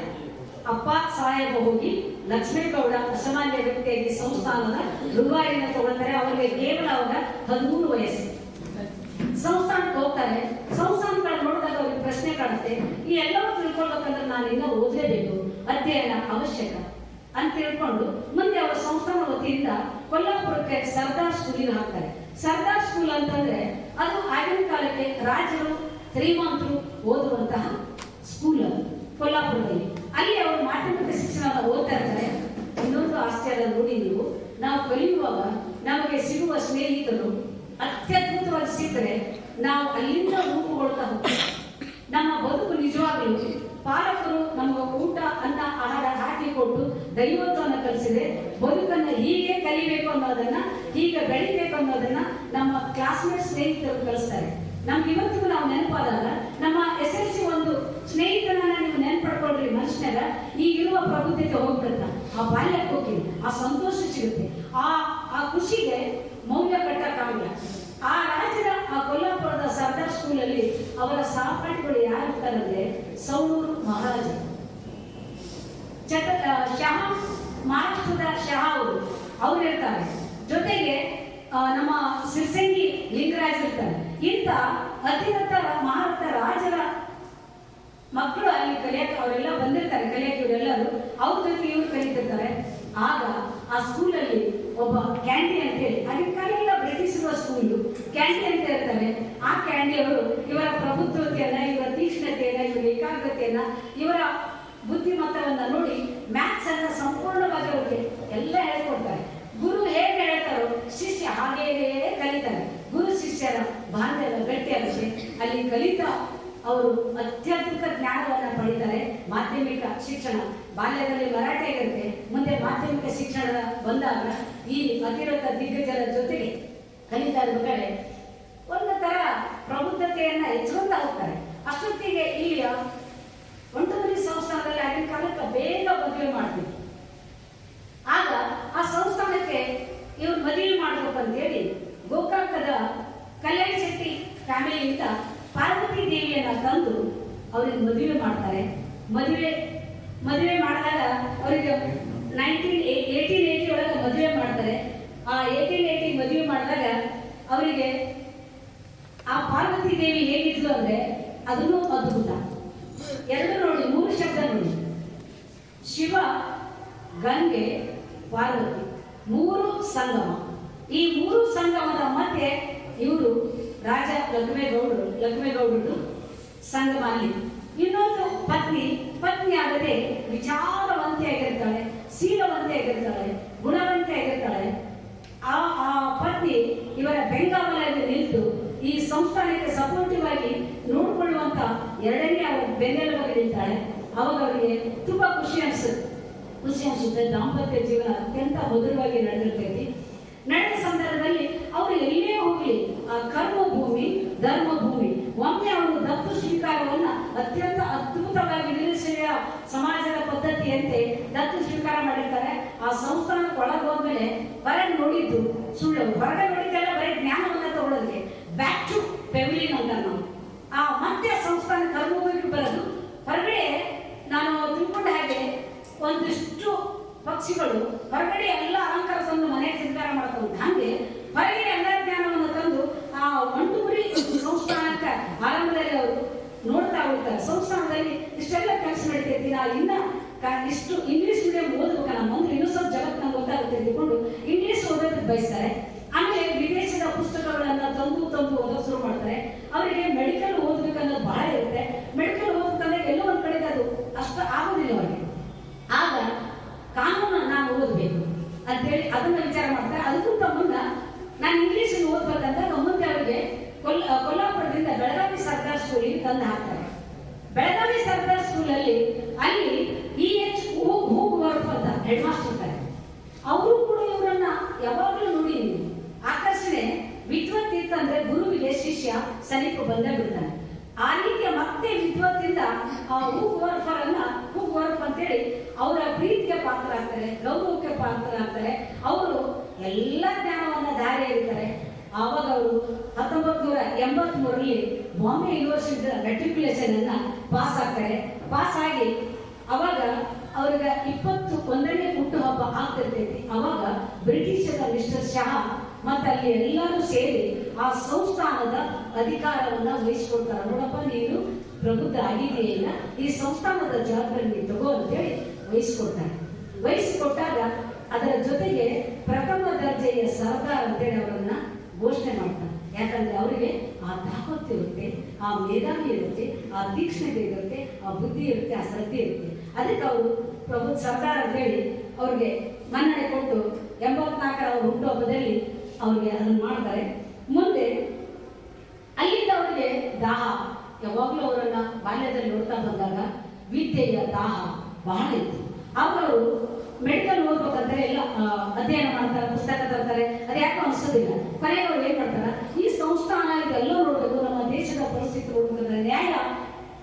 S1: ಅಪ್ಪ ಸಾಹೇಬ ಹೋಗಿ ಲಕ್ಷ್ಮೇಗೌಡ ಅಸಾಮಾನ್ಯ ವ್ಯಕ್ತಿಯಾಗಿ ಸಂಸ್ಥಾನದ ರೂವಾರಿನ ತಗೊಳ್ತಾರೆ. ಅವರಿಗೆ ಕೇವಲ ಅವಾಗ 13 ವಯಸ್ಸು. ಸಂಸ್ಥಾನಕ್ಕೆ ಹೋಗ್ತಾರೆ. ಸಂಸ್ಥಾನಗಳು ನೋಡಿದಾಗ ಅವ್ರಿಗೆ ಪ್ರಶ್ನೆ ಕಾಡುತ್ತೆ, ಈ ಎಲ್ಲವೂ ತಿಳ್ಕೊಳ್ಬೇಕಂದ್ರೆ ನಾನು ಇನ್ನೂ ಓದಲೇಬೇಕು, ಅಧ್ಯಯನ ಅವಶ್ಯಕ ಅಂತ ತಿಳ್ಕೊಂಡು ಮುಂದೆ ಅವರ ಸಂಸ್ಥಾನ ವತಿಯಿಂದ ಕೊಲ್ಲಾಪುರಕ್ಕೆ ಸರ್ದಾರ್ ಸ್ಕೂಲಿನ ಹಾಕ್ತಾರೆ. ಸರ್ದಾರ್ ಸ್ಕೂಲ್ ಅಂತಂದ್ರೆ ಅದು ಆಗಿನ ಕಾಲಕ್ಕೆ ರಾಜರು, ಶ್ರೀಮಂತರು ಓದುವಂತಹ ಸ್ಕೂಲ್ ಕೊಲ್ಲಾಪುರದಲ್ಲಿ. ಅಲ್ಲಿ ಅವರು ಮಾಧ್ಯಮಿಕ ಶಿಕ್ಷಣವನ್ನು ಓದ್ತಾ ಇರ್ತಾರೆ. ಇನ್ನೊಂದು ಆಶ್ಚರ್ಯ ನೋಡಿ, ನೀವು ನಾವು ಕಲಿಯುವಾಗ ನಮಗೆ ಸಿಗುವ ಸ್ನೇಹಿತರು ಅತ್ಯದ್ಭುತವಾಗಿ ಸಿಕ್ಕರೆ ನಾವು ಅಲ್ಲಿಂದ ರೂಪುಗೊಳ್ತಾ ಹೋಗ್ತೀವಿ. ನಮ್ಮ ಬದುಕು ನಿಜವಾಗ್ಲೂ ಪಾಲಕರು ನಮಗೆ ಊಟ ಅನ್ನ ಆಹಾರ ಹಾಕಿಕೊಟ್ಟು ದೈವತ್ವವನ್ನು ಕಲಿಸಿದ್ರೆ ಬದುಕನ್ನ ಹೀಗೆ ಕಲಿಬೇಕು ಅನ್ನೋದನ್ನ, ಹೀಗೆ ಬೆಳಿಬೇಕು ಅನ್ನೋದನ್ನ ನಮ್ಮ ಕ್ಲಾಸ್ಮೇಟ್ ಸ್ನೇಹಿತರು ಕಲಿಸ್ತಾರೆ. ನಮ್ಗೆ ಇವತ್ತಿಗೂ ನಾವು ನೆನಪಾದಾಗ ನಮ್ಮ SLC ಒಂದು ಸ್ನೇಹಿತರನ್ನ ನೀವು ನೆನ್ಪಡ್ಕೊಳ್ರಿ ಮನುಷ್ಯನಾಗ, ಈಗಿರುವ ಪ್ರಬುದ್ಧತೆ ಹೋಗ್ಬಿಡುತ್ತ, ಆ ಬಾಲ್ಯಕ್ಕೆ ಹೋಗಿ ಆ ಸಂತೋಷ ಸಿಗುತ್ತೆ, ಆ ಖುಷಿಗೆ ಮೌಲ್ಯ ಕಟ್ಟಕ್ಕಾಗಲ್ಲ. ಆ ರಾಜ್ಯದ ಆ ಕೊಲ್ಲಾಪುರದ ಸರ್ದಾರ್ ಸ್ಕೂಲಲ್ಲಿ ಅವರ ಸಹಪಾಠಿಗಳು ಯಾರು ಇರ್ತಾರಂದ್ರೆ ಸೌಳೂರು ಮಹಾರಾಜ, ಶಹ, ಮಹಾರಾಷ್ಟ್ರದ ಶಹ ಅವ್ರು ಇರ್ತಾರೆ. ಜೊತೆಗೆ ನಮ್ಮ ಸಿರ್ಸಂಗಿ ಲಿಂಗರಾಜ್ ಇರ್ತಾರೆ. ಇಂಥ ಅತಿರಥ ಮಹಾರಥ ರಾಜರ ಮಕ್ಕಳು ಅಲ್ಲಿ ಕಲಿಯಕ್ಕೆ ಅವರೆಲ್ಲ ಬಂದಿರ್ತಾರೆ, ಕಲಿಯಕ್ಕೆ ಇವರೆಲ್ಲರೂ ಅವ್ರ ಜೊತೆ ಇವ್ರು ಕಲಿತಿರ್ತಾರೆ. ಆಗ ಆ ಸ್ಕೂಲಲ್ಲಿ ಒಬ್ಬ ಕ್ಯಾಂಡಿ ಅಂತೇಳಿ, ಆಗಿನ ಕಾಲೆಲ್ಲ ಬ್ರಿಟಿಷರ ಸ್ಕೂಲು ಕ್ಯಾಂಡಿ ಅಂತ ಇರ್ತಾರೆ. ಆ ಕ್ಯಾಂಡಿ ಅವರು ಇವರ ಪ್ರಬುದ್ಧತೆಯನ್ನ, ಇವರ ತೀಕ್ಷ್ಣತೆಯನ್ನ, ಇವರ ಏಕಾಗ್ರತೆಯನ್ನ, ಇವರ ಬುದ್ಧಿಮತ್ತವನ್ನ ನೋಡಿ ಮ್ಯಾಥ್ಸ್ ಅನ್ನ ಸಂಪೂರ್ಣವಾಗಿ ಅವ್ರಿಗೆ ಎಲ್ಲ ಹೇಳ್ಕೊಡ್ತಾರೆ. ಗುರು ಹೇಗೆ ಹೇಳ್ತಾರೋ ಶಿಷ್ಯ ಹಾಗೆಯೇ ಕಲಿತಾರೆ. ಗುರು ಶಿಷ್ಯರ ಬಾಂಧವ್ಯ ಗಟ್ಟಿಯಾಗುತ್ತೆ. ಅಲ್ಲಿ ಕಲಿತಾ ಅವರು ಅತ್ಯದ್ಭುತ ಜ್ಞಾನವನ್ನ ಪಡಿತಾರೆ. ಮಾಧ್ಯಮಿಕ ಶಿಕ್ಷಣ ಬಾಲ್ಯದಲ್ಲಿ ಮರಾಠಿ ಇರುತ್ತೆ, ಮುಂದೆ ಮಾಧ್ಯಮಿಕ ಶಿಕ್ಷಣ ಬಂದಾಗ ಈ ಅತಿರಥ ದಿಗ್ಗಜರ ಜೊತೆಗೆ ಕಲಿತಾ ಇರ್ಬೇಕಾದ್ರೆ ಒಂದು ತರ ಪ್ರಬುದ್ಧತೆಯನ್ನ ಹೆಚ್ಚುವಂತ ಹೋಗ್ತಾರೆ. ಅಷ್ಟೊತ್ತಿಗೆ ಇಲ್ಲಿಯ ಒಂಟುಮರಿ ಸಂಸ್ಥಾನದಲ್ಲಿ ಆಗಿನ ಕಾಲಕ್ಕೆ ಬೇಗ ಮದುವೆ ಮಾಡ್ತೀವಿ. ಆಗ ಆ ಸಂಸ್ಥಾನಕ್ಕೆ ಇವ್ರು ಮದುವೆ ಮಾಡ್ಬೇಕಂತೇಳಿ ಗೋಕಾಕದ ಕಲ್ಯಾಣ್ ಶೆಟ್ಟಿ ಫ್ಯಾಮಿಲಿಯಿಂದ ಪಾರ್ವತಿ ದೇವಿಯನ್ನ ತಂದು ಅವ್ರಿಗೆ ಮದುವೆ ಮಾಡ್ತಾರೆ. ಮದುವೆ ಮಾಡಿದಾಗ ಅವರಿಗೆ 1880 ಒಳಗೆ ಮದುವೆ ಮಾಡ್ತಾರೆ. ಆ 1880 ಮದುವೆ ಮಾಡಿದಾಗ ಅವರಿಗೆ ಆ ಪಾರ್ವತಿ ದೇವಿ ಹೇಗಿದ್ಲು ಅಂದ್ರೆ ಅದನ್ನು ಅದ್ಭುತ. ಎರಡು ನೋಡಿ, ಮೂರು ಶಬ್ದ ನೋಡಿ, ಶಿವ, ಗಂಗೆ, ಪಾರ್ವತಿ, ಮೂರು ಸಂಗಮ. ಈ ಮೂರು ಸಂಗಮದ ಮಧ್ಯೆ ಇವರು ರಾಜ ಲಕ್ಷ್ಮೇಗೌಡರು ಸಂಗಮ ಅಲ್ಲಿ. ಇನ್ನೊಂದು ಪತ್ನಿ ಆಗದೆ ವಿಚಾರವಂತೆ ಆಗಿರ್ತಾಳೆ, ಶೀಲವಂತೆ ಆಗಿರ್ತಾಳೆ, ಗುಣವಂತೆ ಆಗಿರ್ತಾಳೆ. ಆ ಪತ್ನಿ ಇವರ ಬೆಂಗಾವಲಾಗಿ ನಿಂತು ಈ ಸಂಸ್ಥಾನಕ್ಕೆ ಸಪೋರ್ಟಿವ್ ಆಗಿ ನೋಡಿಕೊಳ್ಳುವಂತ ಎರಡನೇ ಅವರ ಬೆನ್ನೆಲುಬಾಗಿ ನಿಲ್ತಾಳೆ. ಅವಾಗ ಅವರಿಗೆ ತುಂಬಾ ಖುಷಿ ಅನಿಸುತ್ತೆ. ದಾಂಪತ್ಯ ಜೀವನ ಅತ್ಯಂತ ಮಧುರವಾಗಿ ನಡೆದಿರ್ತೈತಿ. ನಡೆದ ಸಂದರ್ಭದಲ್ಲಿ ಅವರು ಎಲ್ಲೇ ಹೋಗ್ಲಿ ಆ ಕರ್ಮಭೂಮಿ ಧರ್ಮಭೂಮಿ, ಒಮ್ಮೆ ಅವರು ದತ್ತು ಸ್ವೀಕಾರವನ್ನ ಅತ್ಯಂತ ಅದ್ಭುತವಾಗಿ ನಿಲ್ಲಿಸಿದ ಸಮಾಜದ ಪದ್ಧತಿಯಂತೆ ದತ್ತು ಸ್ವೀಕಾರ ಮಾಡಿರ್ತಾರೆ. ಆ ಸಂಸ್ಥಾನಕ್ಕೆ ಒಳಗೆ ಹೋದ್ಮೇಲೆ ಹೊರಗೆ ನೋಡಿದ್ದು ಸುಳ್ಳು, ಹೊರಗೆ ನೋಡಿದ್ದೆಲ್ಲ ಬರೀ ಜ್ಞಾನವನ್ನ ತಗೊಳ್ಳೋದಕ್ಕೆ ಬ್ಯಾಕ್ ಟು ಪೆವಿಲಿಯನ್ ಅಂತ ನಾವು ಮತ್ತೆ ಸಂಸ್ಥಾನ ಕರ್ಮಭೂಮಿಗೆ ಬರೋದು. ಹೊರಗಡೆ ನಾನು ತಿಳ್ಕೊಂಡ ಹಾಗೆ ಒಂದಿಷ್ಟು ಪಕ್ಷಿಗಳು ಹೊರಗಡೆ ಎಲ್ಲ ಅಲಂಕಾರ ತಂದು ಮನೆಗೆ ಸಿಂಗಾರ ಮಾಡ್ಕೊಂಡು, ಹಂಗೆ ಹೊರಗಡೆ ಎಲ್ಲ ಜ್ಞಾನವನ್ನು ತಂದು ಆ ಒಂಟುಮುರಿ ಸಂಸ್ಥಾನಕ್ಕೆ ಆರಂಭದಲ್ಲಿ ಅವರು ನೋಡ್ತಾ ಹೋಗ್ತಾರೆ. ಸಂಸ್ಥಾನದಲ್ಲಿ ಇಷ್ಟೆಲ್ಲ ಕೆಲಸ ನಡೀತೈತಿ, ನಾ ಇನ್ನ ಇಷ್ಟು ಇಂಗ್ಲಿಷ್ ಮೀಡಿಯಂ ಓದ್ಬೇಕ, ನಮ್ಮ ಅಂದ್ರೆ ಇನ್ನೂ ಸ್ವಲ್ಪ ಜಗತ್ತು ನಂಗೆ ಗೊತ್ತಾಗುತ್ತೆ ಅಂದ್ಕೊಂಡು ಇಂಗ್ಲಿಷ್ ಓದೋದಕ್ಕೆ ಬಯಸ್ತಾರೆ. ಆಮೇಲೆ ವಿದೇಶದ ಪುಸ್ತಕಗಳನ್ನ ತಂದು ಓದೋಕೆ ಶುರು ಮಾಡ್ತಾರೆ. ಅವರಿಗೆ ಮೆಡಿಕಲ್ ಓದ್ಬೇಕನ್ನೋದು ಬಹಳ ಇರುತ್ತೆ. ಮೆಡಿಕಲ್ ಓದ್ಬೇಕಂದ್ರೆ ಎಲ್ಲೋ ಒಂದ್ ಕಡೆಗೆ ಅದು ಅಷ್ಟು ಆಗೋದಿಲ್ಲ ಅವರಿಗೆ. ಆಗ ಕಾನೂನು ನಾನು ಓದಬೇಕು ಅಂತೇಳಿ ಅದನ್ನ ವಿಚಾರ ಮಾಡ್ತಾರೆ. ಅದಕ್ಕಿಂತ ಮುನ್ನ ನಾನು ಇಂಗ್ಲಿಷ್ ಓದ್ಬೇಕಂದಾಗ ಮುಂದೆ ಅವರಿಗೆ ಕೊಲ್ಲಾಪುರದಿಂದ ಬೆಳಗಾವಿ ಸರ್ದಾರ್ ಸ್ಕೂಲಿಗೆ ತಂದು ಹಾಕ್ತಾರೆ. ಬೆಳಗಾವಿ ಸರ್ದಾರ್ ಸ್ಕೂಲಲ್ಲಿ ಅಲ್ಲಿ EH ಹೂಗುವರ್ಫ್ ಅಂತ ಹೆಡ್ ಮಾಸ್ಟರ್ ಇರ್ತಾರೆ. ಅವರು ಕೂಡ ಇವರನ್ನ ಯಾವಾಗಲೂ ನೋಡಿ ಆಕರ್ಷಣೆ ವಿದ್ವತ್ ಇತ್ತಂದ್ರೆ ಗುರುವಿಗೆ ಶಿಷ್ಯ ಸಮೀಪ ಬಂದೇ ಬಿಡ್ತಾನೆ. ಆ ರೀತಿಯ ಮತ್ತೆ ವಿದ್ವತ್ತಿಂದ ಆ ಹೂಗುವರ್ಫ್ ಅಂತೇಳಿ ಅವರ ಪ್ರೀತಿಗೆ ಪಾತ್ರ ಆಗ್ತಾರೆ, ಗೌರವಕ್ಕೆ ಪಾತ್ರ ಆಗ್ತಾರೆ. ಅವರು ಎಲ್ಲ ಜ್ಞಾನವನ್ನ ದಾರಿ ಎರಿತಾರೆ. ಆವಾಗ ಅವರು 1983ರಲ್ಲಿ ಬಾಂಬೆ ಯೂನಿವರ್ಸಿಟಿ ಮೆಟ್ರಿಕ್ಯುಲೇಷನ್ ಅನ್ನ ಪಾಸ್ ಆಗ್ತಾರೆ. ಪಾಸ್ ಆಗಿ ಅವಾಗ ಅವ್ರಿಗೆ 21ನೇ ಹುಟ್ಟುಹಬ್ಬ ಆಗ್ತಿರ್ತೈತಿ. ಅವಾಗ ಬ್ರಿಟಿಷರ ಮಿಸ್ಟರ್ ಶಹಾ ಮತ್ತೆ ಅಲ್ಲಿ ಎಲ್ಲರೂ ಸೇರಿ ಆ ಸಂಸ್ಥಾನದ ಅಧಿಕಾರವನ್ನ ವಹಿಸಿಕೊಡ್ತಾರೆ. ನೋಡಪ್ಪ, ನೀನು ಪ್ರಬುದ್ಧ ಆಗಿದೆಯಲ್ಲ, ಈ ಸಂಸ್ಥಾನದ ಜವಾಬ್ದಾರಿ ನೀವು ತಗೋ ಅಂತೇಳಿ ವಹಿಸಿಕೊಟ್ಟಾಗ ಅದರ ಜೊತೆಗೆ ಪ್ರಥಮ ದರ್ಜೆಯ ಸರ್ದಾರ್ ಅಂತೇಳಿ ಅವರನ್ನ ಘೋಷಣೆ ಮಾಡ್ತಾರೆ. ಯಾಕಂದ್ರೆ ಅವರಿಗೆ ಆ ತಾಕತ್ತಿರುತ್ತೆ, ಆ ಮೇಧಾವಿ ಇರುತ್ತೆ, ಆ ತೀಕ್ಷ್ಣತೆ ಇರುತ್ತೆ, ಆ ಬುದ್ಧಿ ಇರುತ್ತೆ, ಆ ಶ್ರದ್ಧೆ ಇರುತ್ತೆ. ಅದಕ್ಕೆ ಅವರು ಪ್ರಭು ಸರ್ದಾರ್ ಅಂತೇಳಿ ಅವ್ರಿಗೆ ಮನ್ನಣೆ ಕೊಟ್ಟು 84ರ ಅವ್ರ ಹುಟ್ಟುಹಬ್ಬದಲ್ಲಿ ಅವ್ರಿಗೆ ಅದನ್ನು ಮಾಡ್ತಾರೆ. ಮುಂದೆ ಅಲ್ಲಿಂದ ಅವರಿಗೆ ದಾಹ, ಯಾವಾಗಲೂ ಅವರನ್ನ ಬಾಲ್ಯದಲ್ಲಿ ನೋಡ್ತಾ ಬಂದಾಗ ವಿದ್ಯೆಯ ದಾಹ ಬಹಳ ಇತ್ತು. ಅವರು ಮೆಡಿಕಲ್ ಓದ್ಬೇಕಂತಾರೆ, ಎಲ್ಲ ಅಧ್ಯಯನ ಮಾಡ್ತಾರೆ, ಪುಸ್ತಕ ತರ್ತಾರೆ, ಅದು ಯಾಕೋ ಅನ್ಸೋದಿಲ್ಲ. ಕೊನೆಗೆ ಅವ್ರು ಏನ್ ಮಾಡ್ತಾರೆ, ಈ ಸಂಸ್ಥಾನ ಇದೆಲ್ಲ ನೋಡ್ಬೇಕು, ನಮ್ಮ ದೇಶದ ಪರಿಸ್ಥಿತಿ ನೋಡ್ಬೇಕಂದ್ರೆ ನ್ಯಾಯ,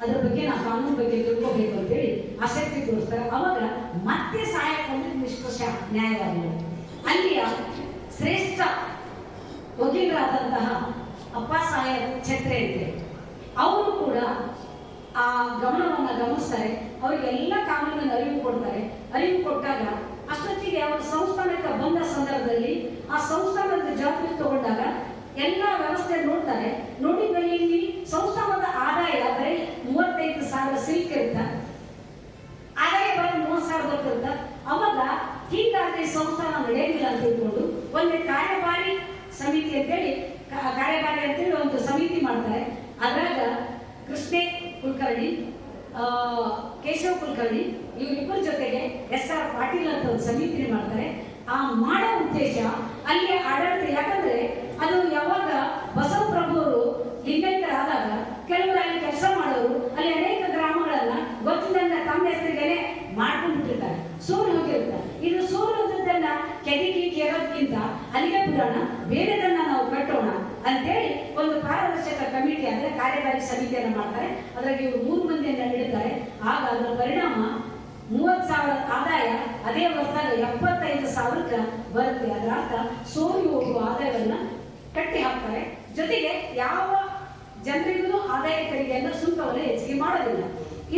S1: ಅದ್ರ ಬಗ್ಗೆ ನಾವು ಕಾನೂನು ಬಗ್ಗೆ ತಿಳ್ಕೋಬೇಕು ಅಂತೇಳಿ ಆಸಕ್ತಿ ತೋರಿಸ್ತಾರೆ. ಅವಾಗ ಮತ್ತೆ ಸಹಾಯಕ ನಿಷ್ಕರ್ಷ ನ್ಯಾಯವಾದಿಗಳು ಅಲ್ಲಿಯ ಶ್ರೇಷ್ಠ ವಕೀಲರಾದಂತಹ ಅಪ್ಪ ಸಾಹೇಬ್ ಛತ್ರೆ ಇದೆ, ಅವರು ಕೂಡ ಆ ಗಮನವನ್ನು ಗಮನಿಸ್ತಾರೆ. ಅವರಿಗೆಲ್ಲ ಕಾನೂನಿನ ಅರಿವು ಕೊಡ್ತಾರೆ. ಅರಿವು ಕೊಟ್ಟಾಗ ಅಷ್ಟೊತ್ತಿಗೆ ಅವರು ಸಂಸ್ಥಾನಕ್ಕೆ ಬಂದ ಸಂದರ್ಭದಲ್ಲಿ ಆ ಸಂಸ್ಥಾನದ ಜವಾಬ್ದಾರಿ ತಗೊಂಡಾಗ ಎಲ್ಲ ವ್ಯವಸ್ಥೆ ನೋಡ್ತಾರೆ. ನೋಡಿದ್ಮೇಲೆ ಇಲ್ಲಿ ಸಂಸ್ಥಾನದ ಆದಾಯ ಬರೀ 35,000 ಸಿಲ್ಕ್ ಇರುತ್ತ, ಆದಾಯ ಬರೀ 30,000 ಬರ್ತಿರುತ್ತ. ಅವಾಗ ಹೀಗಾಗಿ ಸಂಸ್ಥಾನ ನಡೆಯಂಗಿಲ್ಲ ಅಂತ ತಿಳ್ಕೊಂಡು ಒಂದು ಕಾರ್ಯಭಾರಿ ಸಮಿತಿ ಅಂತೇಳಿ ಒಂದು ಸಮಿತಿ ಮಾಡ್ತಾರೆ. ಅದ್ರಾಗ ಕೃಷ್ಣೇ ಕುಲಕರ್ಣಿ, ಕೇಶವ ಕುಲಕರ್ಣಿ ಇವರಿಬ್ಬರ ಜೊತೆಗೆ SR ಪಾಟೀಲ್ ಅಂತ ಒಂದು ಸಮಿತಿ ಮಾಡ್ತಾರೆ. ಆ ಮಾಡೋ ಉದ್ದೇಶ ಅಲ್ಲಿ ಆಡಳಿತ, ಯಾಕಂದ್ರೆ ಅದು ಯಾವಾಗ ಬಸವಪ್ರಭು ಅವರು ಲಿಂಗೈಕ್ಯರಾದಾಗ ಕೆಲವರು ಅಲ್ಲಿ ಕೆಲಸ ಮಾಡೋರು ಅಲ್ಲಿ ಅನೇಕ ಗ್ರಾಮಗಳನ್ನ ಗೊತ್ತಿದ್ದಂಗ ತಮ್ಮ ಹೆಸರಿಗೆನೆ ಮಾಡ್ಕೊಂಡ್ಬಿಟ್ಟಿರ್ತಾರೆ, ಸೋಲು ಹೋಗಿರ್ತಾರೆ. ಇದು ಸೋಲುವುದನ್ನ ಕೆದಿಗೆ ಕೇರೋದಕ್ಕಿಂತ ಅಲ್ಲಿಗೆ ಬಿಡೋಣ, ಬೇರೆದನ್ನ ನಾವು ಕಟ್ಟೋಣ ಅಂತೇಳಿ ಒಂದು ಪಾರದರ್ಶಕ ಕಮಿಟಿ ಅಂದ್ರೆ ಕಾರ್ಯಕಾರಿ ಸಮಿತಿಯನ್ನು ಮಾಡ್ತಾರೆ. ಅದ್ರಾಗ ಇವರು 3 ಮಂದಿಯನ್ನ ಇಡುತ್ತಾರೆ. ಆಗ ಅದರ ಪರಿಣಾಮ 30,000 ಆದಾಯ ಅದೇ ವರ್ಷದಾಗ 75,000 ಬರುತ್ತೆ. ಅದರ ಅರ್ಥ ಸೋರಿ ಹೋಗುವ ಆದಾಯವನ್ನ ಕಟ್ಟಿ ಹಾಕ್ತಾರೆ. ಜೊತೆಗೆ ಯಾವ ಜನರಿಗೂ ಆದಾಯ ತೆರಿಗೆಯನ್ನು ಸುಂಕವನ್ನು ಹೆಚ್ಚಿಗೆ ಮಾಡೋದಿಲ್ಲ.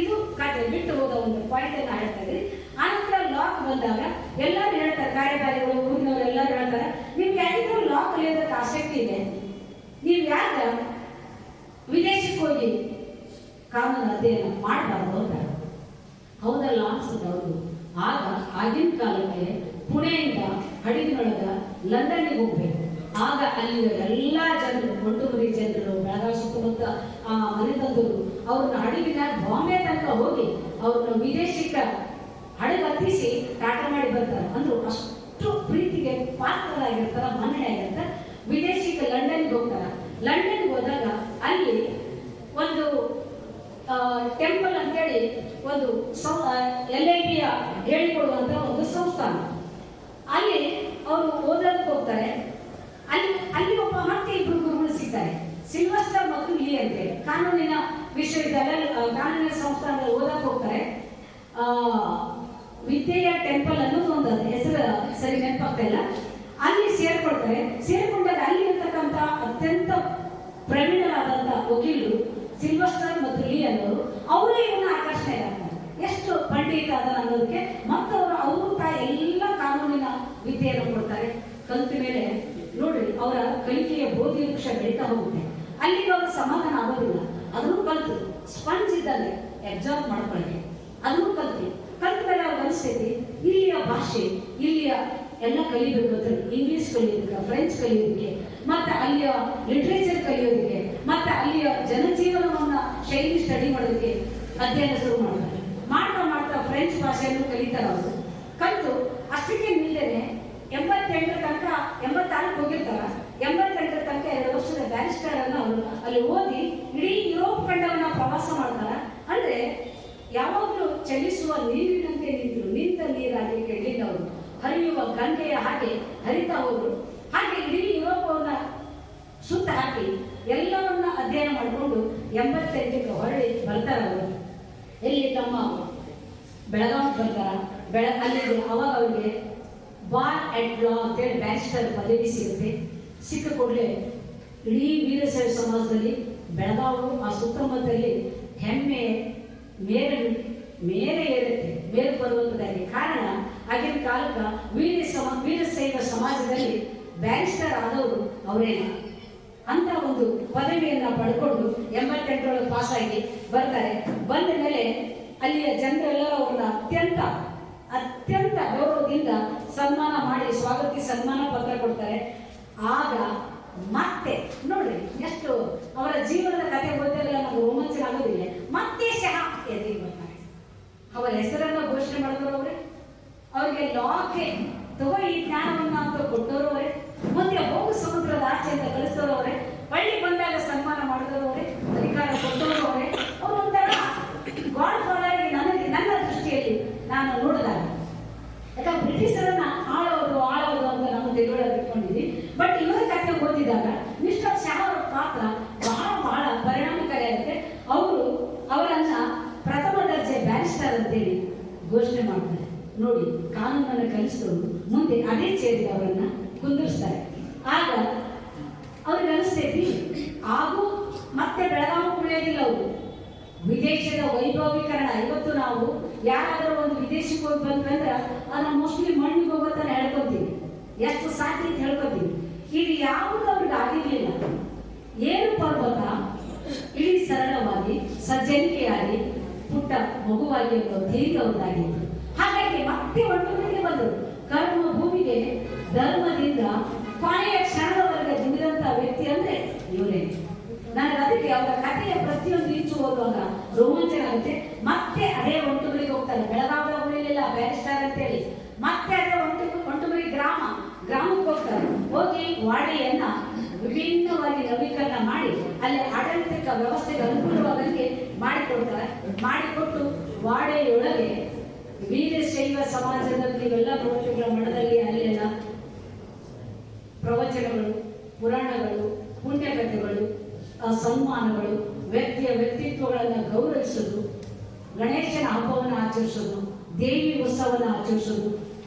S1: ಇದು ಕತೆ ಬಿಟ್ಟು ಹೋದ ಒಂದು ಪಾಯಿಂಟ್ ಅನ್ನ ಹೇಳ್ತಾ ಇದ್ರಿ. ಆನಂತರ ಲಾಕ್ ಬಂದಾಗ ಎಲ್ಲರೂ ಹೇಳ್ತಾರೆ, ಕಾರ್ಯಕಾರಿಗಳು ಊರಿನವರು ಎಲ್ಲರೂ ಹೇಳ್ತಾರೆ, ನಿಮ್ಗೆ ಯಾರಿಗೂ ಲಾ ಕಲಿಯೋದಕ್ಕೆ ಆಸಕ್ತಿ ಇದೆ, ನೀವು ಯಾಕ ವಿದೇಶಕ್ಕೆ ಹೋಗಿ ಕಾನೂನು ಅಧ್ಯಯನ ಮಾಡಬಾರ್ದು ಅಂತ. ಹೌದಲ್ಲ ಅನ್ಸುತ್ತೆ ಅವ್ರಿಗೂ. ಆಗ ಆಗಿನ ಕಾಲಕ್ಕೆ ಪುಣೆಯಿಂದ ಹಡಗಿನೊಳಗ ಲಂಡನ್ಗೆ ಹೋಗ್ಬೇಕು. ಆಗ ಅಲ್ಲಿ ಎಲ್ಲಾ ಜನರು, ಕೊಂಡುಮರಿ ಜನರು, ಬೆಳಗಾವಿ ಸುತ್ತಮುತ್ತ ಮನೆತಂದರು ಅವ್ರನ್ನ ಹಡಗಿನ ಬಾಂಬೆ ತನಕ ಹೋಗಿ ಅವ್ರನ್ನ ವಿದೇಶಕ್ಕೆ ಹಡಗು ಹತ್ತಿಸಿ ಟಾಟಾ ಮಾಡಿ ಬರ್ತಾರೆ. ಅಂದ್ರು ಅಷ್ಟು ಪ್ರೀತಿಗೆ ಪಾತ್ರರಾಗಿರ್ತಾರ, ಮನ್ನಣೆ ಆಗಿರ್ತಾರೆ. ವಿದೇಶಕ್ಕೆ ಲಂಡನ್ಗೆ ಹೋಗ್ತಾರ. ಲಂಡನ್ಗೆ ಹೋದಾಗ ಅಲ್ಲಿ ಒಂದು ಟೆಂಪಲ್ ಅಂತೇಳಿ ಒಂದು LLB ಹೇಳಿಕೊಡುವಂತ ಒಂದು ಸಂಸ್ಥಾನ, ಅಲ್ಲಿ ಅವರು ಓದೋದಕ್ಕೆ ಹೋಗ್ತಾರೆ. ಅಲ್ಲಿ ಒಬ್ಬ ಮತ್ತೆ 2 ಗುರುಗಳು ಸಿಗ್ತಾರೆ, ಸಿಲ್ವಸ್ಟರ್ ಮತ್ತು ಲೀ ಅಂತೇಳಿ. ಕಾನೂನಿನ ವಿಶ್ವವಿದ್ಯಾಲಯ ಕಾನೂನಿನ ಸಂಸ್ಥಾನದಲ್ಲಿ ಓದಕ್ಕೆ ಹೋಗ್ತಾರೆ. ವಿದ್ಯೆಯ ಟೆಂಪಲ್ ಅನ್ನೋದು ಒಂದು ಹೆಸರು ಸರಿ ನೆನಪಾಗ್ತಾ ಇಲ್ಲ. ಅಲ್ಲಿ ಸೇರ್ಕೊಳ್ತಾರೆ. ಸೇರ್ಕೊಂಡಾಗ ಅಲ್ಲಿ ಇರ್ತಕ್ಕಂಥ ಅತ್ಯಂತ ಪ್ರವೀಣರಾದಂತಹ ವಕೀಲರು ಸಿಲ್ವಸ್ಟರ್ ಮತ್ತು ಲೀ ಅನ್ನೋರು, ಅವರು ಇವನ್ನ ಆಕರ್ಷಣೆ ಆಗ್ತಾರೆ. ಎಷ್ಟು ಪಂಡಿತ ಅದ ಅನ್ನೋದಕ್ಕೆ. ಮತ್ತು ಅವರು ಎಲ್ಲ ಕಾನೂನಿನ ವಿದ್ಯೆಯನ್ನು ಕೊಡ್ತಾರೆ. ಕಲಿತ ಮೇಲೆ ನೋಡ್ರಿ ಅವರ ಕಲಿಕೆಯ ಬೋಧಿ ವೃಕ್ಷ ಬೆಳೀತಾ ಹೋಗುತ್ತೆ. ಅಲ್ಲಿಗೆ ಅವ್ರ ಸಮಾಧಾನ ಆಗೋದಿಲ್ಲ. ಅದನ್ನು ಕಲಿತು ಸ್ಪಂಜ್ ಇದ್ದಲ್ಲಿ ಎಕ್ಸಾಮ್ ಮಾಡ್ಕೊಳ್ಳಿ, ಅದನ್ನು ಕಲಿತು ಮೇಲೆ ಅವ್ರಿಗೆ ಅನಿಸ್ತೈತಿ ಇಲ್ಲಿಯ ಭಾಷೆ, ಇಲ್ಲಿಯ ಎಲ್ಲ ಕಲಿಬೇಕು ಅಂತ. ಇಂಗ್ಲಿಷ್ ಕಲಿಯೋದಕ್ಕೆ, ಫ್ರೆಂಚ್ ಕಲಿಯೋದಕ್ಕೆ, ಮತ್ತೆ ಅಲ್ಲಿಯ ಲಿಟ್ರೇಚರ್ ಕಲಿಯೋದಕ್ಕೆ, ಮತ್ತೆ ಅಲ್ಲಿಯ ಜನಜೀವನವನ್ನ ಶೈಲಿ ಸ್ಟಡಿ ಮಾಡೋದಕ್ಕೆ ಅಧ್ಯಯನ ಶುರು ಮಾಡ್ತಾರೆ. ಮಾಡ್ತಾ ಮಾಡ್ತಾ ಫ್ರೆಂಚ್ ಭಾಷೆಯನ್ನು ಕಲಿತಾರೆ. ಅವರು ಕಲಿತು ಅಷ್ಟಕ್ಕೆ ನಿಲ್ಲದೇನೆ 88 ತನಕ 86 ಹೋಗಿರ್ತಾರ. 88 ತನಕ 2 ವರ್ಷದ ಬ್ಯಾರಿಸ್ಟರ್ ಅನ್ನ ಅವರು ಅಲ್ಲಿ ಓದಿ ಇಡೀ ಯುರೋಪ್ ಖಂಡವನ್ನ ಪ್ರವಾಸ ಮಾಡ್ತಾರ. ಅಂದ್ರೆ ಯಾವಾಗಲೂ ಚಲಿಸುವ ನೀರಿನಂತೆ ನಿಂತರು, ನಿಂತ ನೀರಾಗಿ ಕೆಡಲಿದ್ದವರು, ಹರಿಯುವ ಗಂಗೆಯ ಹಾಗೆ ಹರಿತಾ ಹೋದ್ರು. ಹಾಗೆ ಇಡೀ ಯುರೋಪವನ್ನ ಸುತ್ತ ಹಾಕಿ ಎಲ್ಲವನ್ನ ಅಧ್ಯಯನ ಮಾಡಿಕೊಂಡು 88ಕ್ಕೆ ಹೊರಳಿ ಬರ್ತಾರ. ಅವರು ಎಲ್ಲಿ ತಮ್ಮ ಬೆಳಗಾವಿ ಬರ್ತಾರ. ಅಲ್ಲಿ ಅವಾಗ ಅವರಿಗೆ ಬಾರ್ ಅಟ್ ಲಾ ಅಂತೇಳಿ ಬ್ಯಾರಿಸ್ಟರ್ ಪದವಿ ಸಿಗುತ್ತೆ. ಸಿಕ್ಕ ಕೂಡಲೇ ಇಡೀ ವೀರಶೈವ ಸಮಾಜದಲ್ಲಿ ಬೆಳಗಾವಿ ಆ ಸುತ್ತಮುತ್ತಲಿ ಹೆಮ್ಮೆ ಮೇಲೆ ಏರುತ್ತೆ, ಮೇಲು ಬರುವಂಥದ್ದಾಗಿ. ಕಾರಣ ಆಗಿನ ಕಾಲಕ್ಕೆ ವೀರಶೈವ ಸಮಾಜದಲ್ಲಿ ಬ್ಯಾರಿಸ್ಟರ್ ಆದವರು ಅವರೇನ ಅಂತ ಒಂದು ಪದವಿಯನ್ನ ಪಡ್ಕೊಂಡು 88 ಪಾಸ್ ಆಗಿ ಬರ್ತಾರೆ. ಬಂದ ಮೇಲೆ ಅಲ್ಲಿಯ ಜನರೆಲ್ಲರೂ ಅವ್ರನ್ನ ಅತ್ಯಂತ ಗೌರವದಿಂದ ಸನ್ಮಾನ ಮಾಡಿ ಸ್ವಾಗತಿಸಿ ಸನ್ಮಾನ ಪತ್ರ ಕೊಡ್ತಾರೆ. ಆಗ ಮತ್ತೆ ನೋಡ್ರಿ ಎಷ್ಟು ಅವರ ಜೀವನದ ಕಥೆ ಓದಿರಲ್ಲ, ನಮಗೆ ರೋಮಾಂಚನ ಆಗೋದಿಲ್ಲ. ಮತ್ತೆ ಶಹಾ ಎದುರಿಗೆ ಬರ್ತಾರೆ. ಅವರ ಹೆಸರನ್ನ ಘೋಷಣೆ ಮಾಡಿದವರು ಅವರೇ, ಅವರಿಗೆ ಲಾಕ್ಕೆ ತಗೋ ಈ ಜ್ಞಾನವನ್ನ ಅಂತ ಕೊಟ್ಟವರು ಅವರೇ, ಮುಂದೆ ಹೋಗು ಸಮುದ್ರದ ಆಚೆ ಅಂತ ಕಳಿಸಿದವರು ಅವರೇ, ಬಳ್ಳಿ ಬಂದಾಗ ಸನ್ಮಾನ ಮಾಡಿದವರು ಅವರೇ, ಅಧಿಕಾರ ಕೊಟ್ಟವರು ಅವರೇ. ಅವರು ಒಂಥರ ಗಾಡ್ ಫಾದರ್ ನನಗೆ ನಮ್ಮನ್ನು ಕಲಿಸಿದವರು ಮುಂದೆ ಅದೇ ಚೇರಿಗೆ ಅವರನ್ನು ಕುಂದಿರಿಸ್ತಾರೆ. ಆಗ ಅವ್ರಿಗೆ ಅನಿಸ್ತೈತಿ ಹಾಗೂ ಮತ್ತೆ ಬೆಳಗಾವಿ ಉಳಿಯೋದಿಲ್ಲ. ಅವರು ವಿದೇಶದ ವೈಭವೀಕರಣ. ಇವತ್ತು ನಾವು ಯಾರಾದರೂ ಒಂದು ವಿದೇಶಕ್ಕೆ ಹೋಗಿ ಬಂದ್ರಂದ್ರೆ ಅದನ್ನ ಮೋಸ್ಟ್ಲಿ ಮಣ್ಣಿಗೆ ಹೋಗೋತನ ಹೇಳ್ಕೊತೀವಿ, ಎಷ್ಟು ಸಾಕಿ ಅಂತ ಹೇಳ್ಕೊತೀವಿ. ಇದು ಯಾವುದು ಅವ್ರಿಗೆ ಆಗಿರ್ಲಿಲ್ಲ. ಏನು ಪರ್ವತ ಇಡೀ ಸರಳವಾಗಿ ಸಜ್ಜನಿಕೆಯಾಗಿ ಪುಟ್ಟ ಮಗುವಾಗಿ ಧೈರ್ಯ ಅವ್ರದ್ದಾಗಿತ್ತು. ಹಾಗಾಗಿ ಮತ್ತೆ ಒಟ್ಟೊಟ್ಟಿಗೆ ಬಂದರು. ಕರ್ಮ ಭೂಮಿಗೆ ಧರ್ಮದಿಂದ ಕೊನೆಯ ಕ್ಷಣದವರೆಗೆ ದುಡಿದಂತ ವ್ಯಕ್ತಿ ಅಂದ್ರೆ ಇವರೇ. ನನಗೆ ಅದಕ್ಕೆ ಅವರ ಕಥೆಯ ಪ್ರತಿಯೊಂದು ಇಂಚು ಓದುವಾಗ ರೋಮಾಂಚನ ಆಗುತ್ತೆ. ಮತ್ತೆ ಅದೇ ಒಂಟುಮರಿಗೆ ಹೋಗ್ತಾರೆ. ಬೆಳಗಾವಿ ಉಳಿಲಿಲ್ಲ ಬ್ಯಾರಿಸ್ಟರ್ ಅಂತೇಳಿ ಮತ್ತೆ ಅದೇ ಒಂಟುಮರಿ ಗ್ರಾಮಕ್ಕೆ ಹೋಗ್ತಾರೆ. ಹೋಗಿ ವಾಡೆಯನ್ನ ವಿಭಿನ್ನವಾಗಿ ನವೀಕರಣ ಮಾಡಿ ಅಲ್ಲಿ ಆಡಳಿತಿಕ ವ್ಯವಸ್ಥೆಗೆ ಅನುಕೂಲವಾದಂಗೆ ಮಾಡಿಕೊಟ್ಟು ವಾಡೆಯೊಳಗೆ ವೀರಶೈವ ಸಮಾಜದಲ್ಲಿ ನೀವೆಲ್ಲ ನೋಡ್ತಿಗಳ ಮಠದಲ್ಲಿ ಅಲ್ಲೆಲ್ಲ ಪ್ರವಚನಗಳು, ಪುರಾಣಗಳು, ಪುಣ್ಯಕಥೆಗಳು, ಸನ್ಮಾನಗಳು, ವ್ಯಕ್ತಿಯ ವ್ಯಕ್ತಿತ್ವಗಳನ್ನು ಗೌರವಿಸೋದು, ಗಣೇಶನ ಹಬ್ಬವನ್ನು ಆಚರಿಸೋದು, ದೇವಿ ಉತ್ಸವನ ಆಚರಿಸೋದು,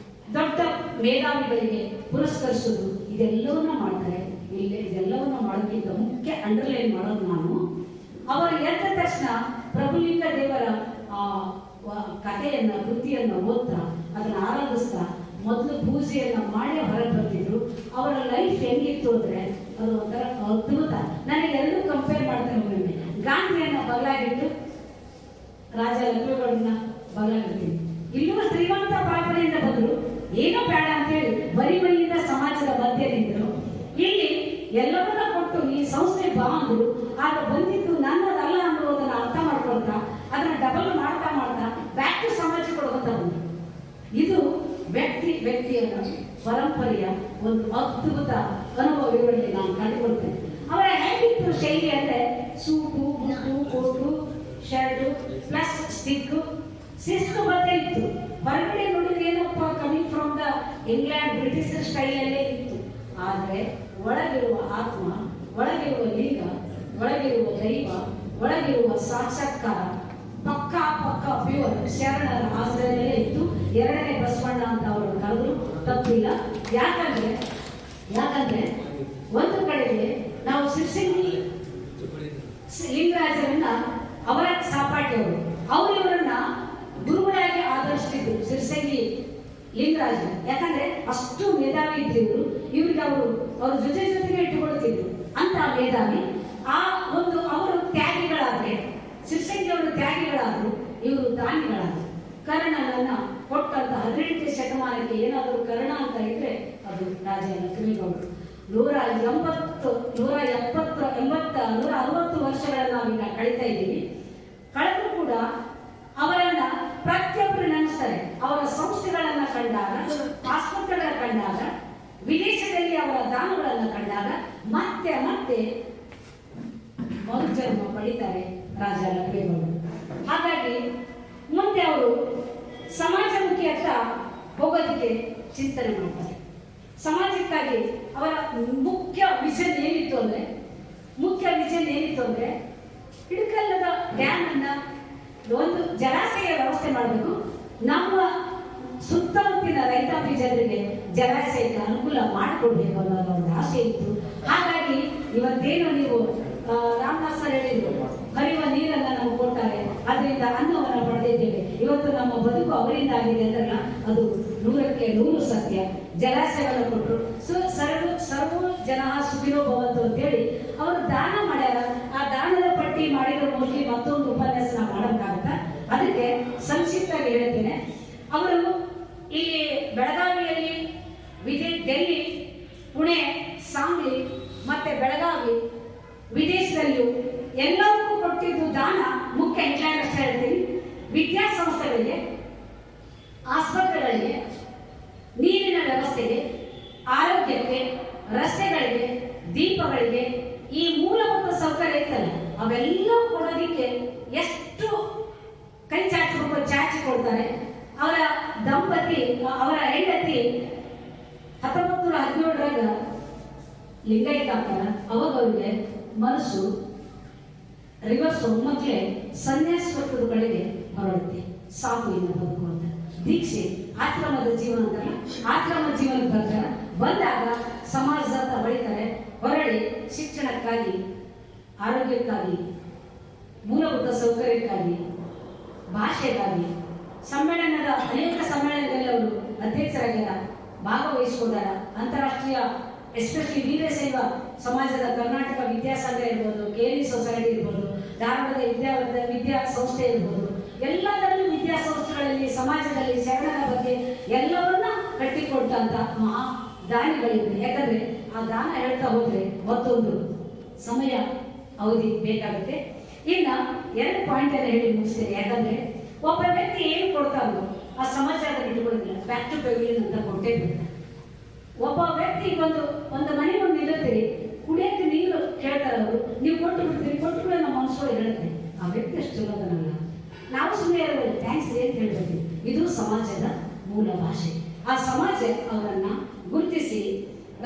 S1: ದೊಡ್ಡ ಮೇಧಾವಿಗಳಿಗೆ ಪುರಸ್ಕರಿಸೋದು, ಇದೆಲ್ಲವನ್ನ ಮಾಡ್ತಾರೆ. ಇದೆಲ್ಲವನ್ನ ಮಾಡೋದಕ್ಕಿಂತ ಮುಖ್ಯ ಅಂಡರ್ಲೈನ್ ಮಾಡೋದು ನಾನು ಅವರು ಎದ್ದ ತಕ್ಷಣ ಪ್ರಭುಲಿಂಗ ದೇವರ ಕಥೆಯನ್ನ ಕೃತಿಯನ್ನು ಓದ್ತಾ ಅದನ್ನ ಆರಾಧಿಸ್ತಾ ಮೊದಲು ಪೂಜೆಯನ್ನ ಮಾಡಿ ಹೊರಗೆ ಬರ್ತಿದ್ರು. ಅವರ ಲೈಫ್ ಹೆಂಗಿತ್ತು ಅಂದ್ರೆ ಅದು ಒಂಥರ ಅದ್ಭುತ. ನನಗೆ ಎರಡೂ ಕಂಪೇರ್ ಮಾಡ್ತೇನೆ. ಒಮ್ಮೆ ಗಾಂಧಿಯನ್ನ ಬದಲಾಗಿಟ್ಟು ರಾಜ ಲಕ್ಷ್ಮೇಗೌಡನ ಬದಲಾಗಿರ್ತೀನಿ. ಇಲ್ಲೂ ಶ್ರೀಮಂತ ಪಾತ್ರೆಯಿಂದ ಬಂದ್ರು, ಏನೋ ಬೇಡ ಅಂತೇಳಿ ಬರಿಮೈಯಿಂದ ಸಮಾಜದ ಮಧ್ಯೆ ನಿಂತರು. ಇಲ್ಲಿ ಎಲ್ಲವನ್ನ ಕೊಟ್ಟು ಈ ಸಂಸ್ಥೆ ಬಾ ಅಂದ್ರು. ಆಗ ಬಂದಿದ್ದು ನನ್ನದಲ್ಲ ಅನ್ನೋದನ್ನ ಅರ್ಥ ಮಾಡ್ಕೊಳ್ತಾ ಅದನ್ನ ಡಬಲ್ ಮಾಡ್ತಾ ಬ್ಯಾಕ್ ಟು ಸಮಾಜಕ್ಕೆ ಕೊಡ್ಕೊತಾ ಬಂದ್ರು. ಇದು ವ್ಯಕ್ತಿಯ ಪರಂಪರೆಯ ಒಂದು ಅದ್ಭುತ ಅನುಭವ ವಿವರಣೆ ನಾನು ಕಂಡುಕೊಳ್ತೇನೆ. ಅವರ ಹೇಗಿತ್ತು ಶೈಲಿ ಅಂದ್ರೆ suit, boot, coat, shirt plus stick ಶಿಸ್ತು ಬದ್ಧೆ ಇತ್ತು. ಹೊರಗಡೆ ನೋಡಿದ್ರೆ ಏನಪ್ಪ coming from the England British style ಅಲ್ಲೇ ಇತ್ತು. ಆದರೆ ಒಳಗಿರುವ ಆತ್ಮ, ಒಳಗಿರುವ ಲಿಂಗ, ಒಳಗಿರುವ ದೈವ, ಒಳಗಿರುವ ಸಾಕ್ಷಾತ್ಕಾರ ಪಕ್ಕ ಪ್ಯೂರ್ ಶರಣರ ಆಶ್ರಯದಲ್ಲೇ ಇತ್ತು. ಎರಡನೇ ಬಸವಣ್ಣ ಅಂತ ಅವರು ಕರೆದ್ರು ತಪ್ಪಿಲ್ಲ. ಯಾಕಂದ್ರೆ ಒಂದು ಕಡೆಗೆ ನಾವು ಸಿರ್ಸಂಗಿ ಲಿಂಗರಾಜರನ್ನ ಅವರ ಸಹಪಾಠಿ ಅವರು ಇವರನ್ನ ಗುರುಗಳಾಗಿ ಆದರಿಸ್ತಿದ್ರು. ಸಿರ್ಸಂಗಿ ಲಿಂಗರಾಜ ಯಾಕಂದ್ರೆ ಅಷ್ಟು ಮೇಧಾವಿ ಇದ್ರು. ಇವ್ರಿಗೆ ಅವ್ರ ಜೊತೆಗೆ ಇಟ್ಟುಕೊಳ್ತಿದ್ರು ಅಂತ ಮೇಧಾವಿ. ಆ ಒಂದು ಅವರು ತ್ಯಾಗಿಗಳಾದ್ರೆ, ಸಿರ್ಸಂಗಿ ಅವರು ತ್ಯಾಗಿಗಳಾದ್ರು, ಇವರು ದಾನಿಗಳಾದ್ರು. ಕರ್ಣನನ್ನ ಕೊಟ್ಟಂತ 18ನೇ ಶತಮಾನಕ್ಕೆ ಏನಾದರೂ ಕರ್ಣ ಅಂತ ಇದ್ರೆ ಅದು ರಾಜ ಲಕ್ಷ್ಮೇಗೌಡರು. 160 ವರ್ಷಗಳನ್ನ ನಾವೀಗ ಕಳೀತಾ ಇದ್ದೀವಿ. ಕಳೆದು ಕೂಡ ಅವರನ್ನ ಪ್ರತಿಯೊಬ್ಬರು ನೆನೆಸ್ತಾರೆ. ಅವರ ಸಂಸ್ಥೆಗಳನ್ನ ಕಂಡಾಗ, ಆಸ್ಪತ್ರೆಗಳ ಕಂಡಾಗ, ವಿದೇಶದಲ್ಲಿ ಅವರ ದಾನಗಳನ್ನು ಕಂಡಾಗ ಮತ್ತೆ ಮರುಜನ್ಮ ಪಡಿತಾರೆ ರಾಜ ಲಕ್ಷ್ಮೇಗೌಡರು. ಹಾಗಾಗಿ ಮುಂದೆ ಅವರು ಸಮಾಜಮುಖಿ ಹತ್ರ ಹೋಗೋದಕ್ಕೆ ಚಿಂತನೆ ಮಾಡ್ತಾರೆ. ಸಮಾಜಕ್ಕಾಗಿ ಅವರ ಮುಖ್ಯ ವಿಷನ್ ಏನಿತ್ತು ಅಂದ್ರೆ ಹಿಡಕಲ್ಲದ ಡ್ಯಾಮ್ ಅನ್ನ ಒಂದು ಜಲಾಶಯ ವ್ಯವಸ್ಥೆ ಮಾಡಬೇಕು. ನಮ್ಮ ಸುತ್ತಮುತ್ತಿನ ರೈತಾಪಿ ಜನರಿಗೆ ಜಲಾಶಯಕ್ಕೆ ಅನುಕೂಲ ಮಾಡಿಕೊಡ್ಬೇಕು ಅನ್ನೋದು ಒಂದು ಆಸೆ ಇತ್ತು. ಹಾಗಾಗಿ ಇವತ್ತೇನು ನೀವು ರಾಮದಾಸ್ ಸರ್ ಹೇಳಿದ್ರು, ಹರಿಯುವ ನೀರನ್ನ ನಾವು ಕೊಡ್ತಾರೆ, ಅದರಿಂದ ಅನ್ನವನ್ನು ಪಡೆದಿದ್ದೇವೆ. ಇವತ್ತು ನಮ್ಮ ಬದುಕು ಅವರಿಂದ ಆಗಿದೆ ಅಂದ್ರಲ್ಲ, ಅದು 100ಕ್ಕೆ 100 ಸತ್ಯ. ಜಲಾಶಯವನ್ನು ಕೊಟ್ಟರು. ಸರ್ವ ಜನ ಸುಖಿನೋ ಭವಂತು ಅಂತೇಳಿ ಅವರು ದಾನ ಮಾಡ್ಯಾರ. ಆ ದಾನದ ಪಟ್ಟಿ ಮಾಡಿರೋ ಮೋಸ್ಟ್ಲಿ ಮತ್ತೊಂದು ಉಪನ್ಯಾಸ ಮಾಡೋಕ್ಕಾಗತ್ತ. ಅದಕ್ಕೆ ಸಂಕ್ಷಿಪ್ತವಾಗಿ ಹೇಳ್ತೇನೆ. ಅವರು ಇಲ್ಲಿ ಬೆಳಗಾವಿಯಲ್ಲಿ, ಡೆಲ್ಲಿ, ಪುಣೆ, ಸಾಂಗ್ಲಿ ಮತ್ತೆ ಬೆಳಗಾವಿ, ವಿದೇಶದಲ್ಲೂ ಎಲ್ಲವಕ್ಕೂ ಕೊಟ್ಟಿದ್ದು ದಾನ. ಮುಖ್ಯ ಇಂಗ್ಲೆಂಡ್ ಅಷ್ಟೇ ಹೇಳ್ತೀನಿ. ವಿದ್ಯಾಸಂಸ್ಥೆಗಳಿಗೆ, ಆಸ್ಪತ್ರೆಗಳಿಗೆ, ನೀರಿನ ವ್ಯವಸ್ಥೆಗೆ, ಆರೋಗ್ಯಕ್ಕೆ, ರಸ್ತೆಗಳಿಗೆ, ದೀಪಗಳಿಗೆ, ಈ ಮೂಲಭೂತ ಸೌಕರ್ಯ ಇತ್ತಲ್ಲ ಅವೆಲ್ಲವೂ ಕೊಡೋದಿಕ್ಕೆ ಎಷ್ಟು ಕೈ ಚಾಚಿ ಕೊಡ್ತಾರೆ. ಅವರ ದಂಪತಿ, ಅವರ ಹೆಂಡತಿ 1917ರಾಗ ಲಿಂಗೈಕ್ಯ ಆಗ್ತಾರ. ಅವಾಗ ಅವ್ರಿಗೆ ಮನಸ್ಸು ರಿವರ್ಸ್ ಒಮ್ಮಕ್ಲೆ ಸನ್ಯಾಸತ್ವದ ಕಡೆಗೆ ಹೊರಡುತ್ತೆ. ಸಾಕು ಇನ್ನು ಬದುಕು ಅಂತ. ದೀಕ್ಷೆ ಆಶ್ರಮದ ಜೀವನ ಅಂತಲ್ಲ, ಆಶ್ರಮ ಜೀವನಕ್ಕೆ ಬರ್ತಾರೆ. ಬಂದಾಗ ಸಮಾಜದ ಹೊಳಿತಾರೆ, ಹೊರಳಿ ಶಿಕ್ಷಣಕ್ಕಾಗಿ, ಆರೋಗ್ಯಕ್ಕಾಗಿ, ಮೂಲಭೂತ ಸೌಕರ್ಯಕ್ಕಾಗಿ, ಭಾಷೆಗಾಗಿ ಸಮ್ಮೇಳನದ ಅನೇಕ ಸಮ್ಮೇಳನಗಳಲ್ಲಿ ಅವರು ಅಧ್ಯಕ್ಷರಾಗ್ಯಾರ, ಭಾಗವಹಿಸಿಕೊಂಡಾರ. ಅಂತಾರಾಷ್ಟ್ರೀಯ ಎಸ್ಪೆಷಲಿ ವೀರಶೈವ ಸಮಾಜದ ಕರ್ನಾಟಕ ವಿದ್ಯಾಸಂಘ ಇರ್ಬೋದು, KLE ಸೊಸೈಟಿ ಇರ್ಬೋದು, ಧಾರವಾಡದ ವಿದ್ಯಾ ಸಂಸ್ಥೆ ಇರ್ಬೋದು, ಎಲ್ಲದರಲ್ಲೂ ವಿದ್ಯಾಸಂಸ್ಥೆಗಳಲ್ಲಿ ಸಮಾಜದಲ್ಲಿ ಶರಣರ ಬಗ್ಗೆ ಎಲ್ಲವನ್ನ ಕಟ್ಟಿಕೊಟ್ಟಂತ ಮಹಾ ದಾನಿಗಳಿವೆ. ಯಾಕಂದ್ರೆ ಆ ದಾನ ಹೇಳ್ತಾ ಹೋದ್ರೆ ಮತ್ತೊಂದು ಸಮಯ ಅವಧಿ ಬೇಕಾಗುತ್ತೆ. ಇನ್ನ 2 ಪಾಯಿಂಟ್ ಎಲ್ಲ ಹೇಳಿ ಮುಗಿಸ್ತೇನೆ. ಯಾಕಂದ್ರೆ ಒಬ್ಬ ವ್ಯಕ್ತಿ ಏನು ಕೊಡ್ತಾರೋ ಆ ಸಮಾಜದಲ್ಲಿ ಇಟ್ಕೊಳ್ಳೋದಿಲ್ಲ, ಬ್ಯಾಕ್ ಟು ಪೆವಿಲಿಯನ್ ಅಂತ ಕೊಟ್ಟೇ ಬಿಡ್ತಾರೆ. ಒಬ್ಬ ವ್ಯಕ್ತಿ ಒಂದು ಮನೆ ಮುಂದೆ ನಿಲ್ಲುತ್ತೀರಿ, ಕುಡಿಯಕ್ಕೆ ನೀರು ಕೇಳ್ತಾರೆ ಅವರು, ನೀವು ಕೊಟ್ಟು ಬಿಡ್ತೀರಿ, ಕೊಟ್ಟು ಕೂಡ ನಮ್ಮ ಮನಸ್ಸೊಳಗೆ ಹೇಳುತ್ತೆ ಆ ವ್ಯಕ್ತಿ ಅಷ್ಟು ಚಲೋದನಲ್ಲ, ನಾವು ಸುಮ್ಮನೆ ಥ್ಯಾಂಕ್ಸ್ ಅಂತ ಹೇಳ್ಬೇಕು. ಇದು ಸಮಾಜದ ಮೂಲ ಭಾಷೆ. ಆ ಸಮಾಜ ಅವರನ್ನ ಗುರುತಿಸಿ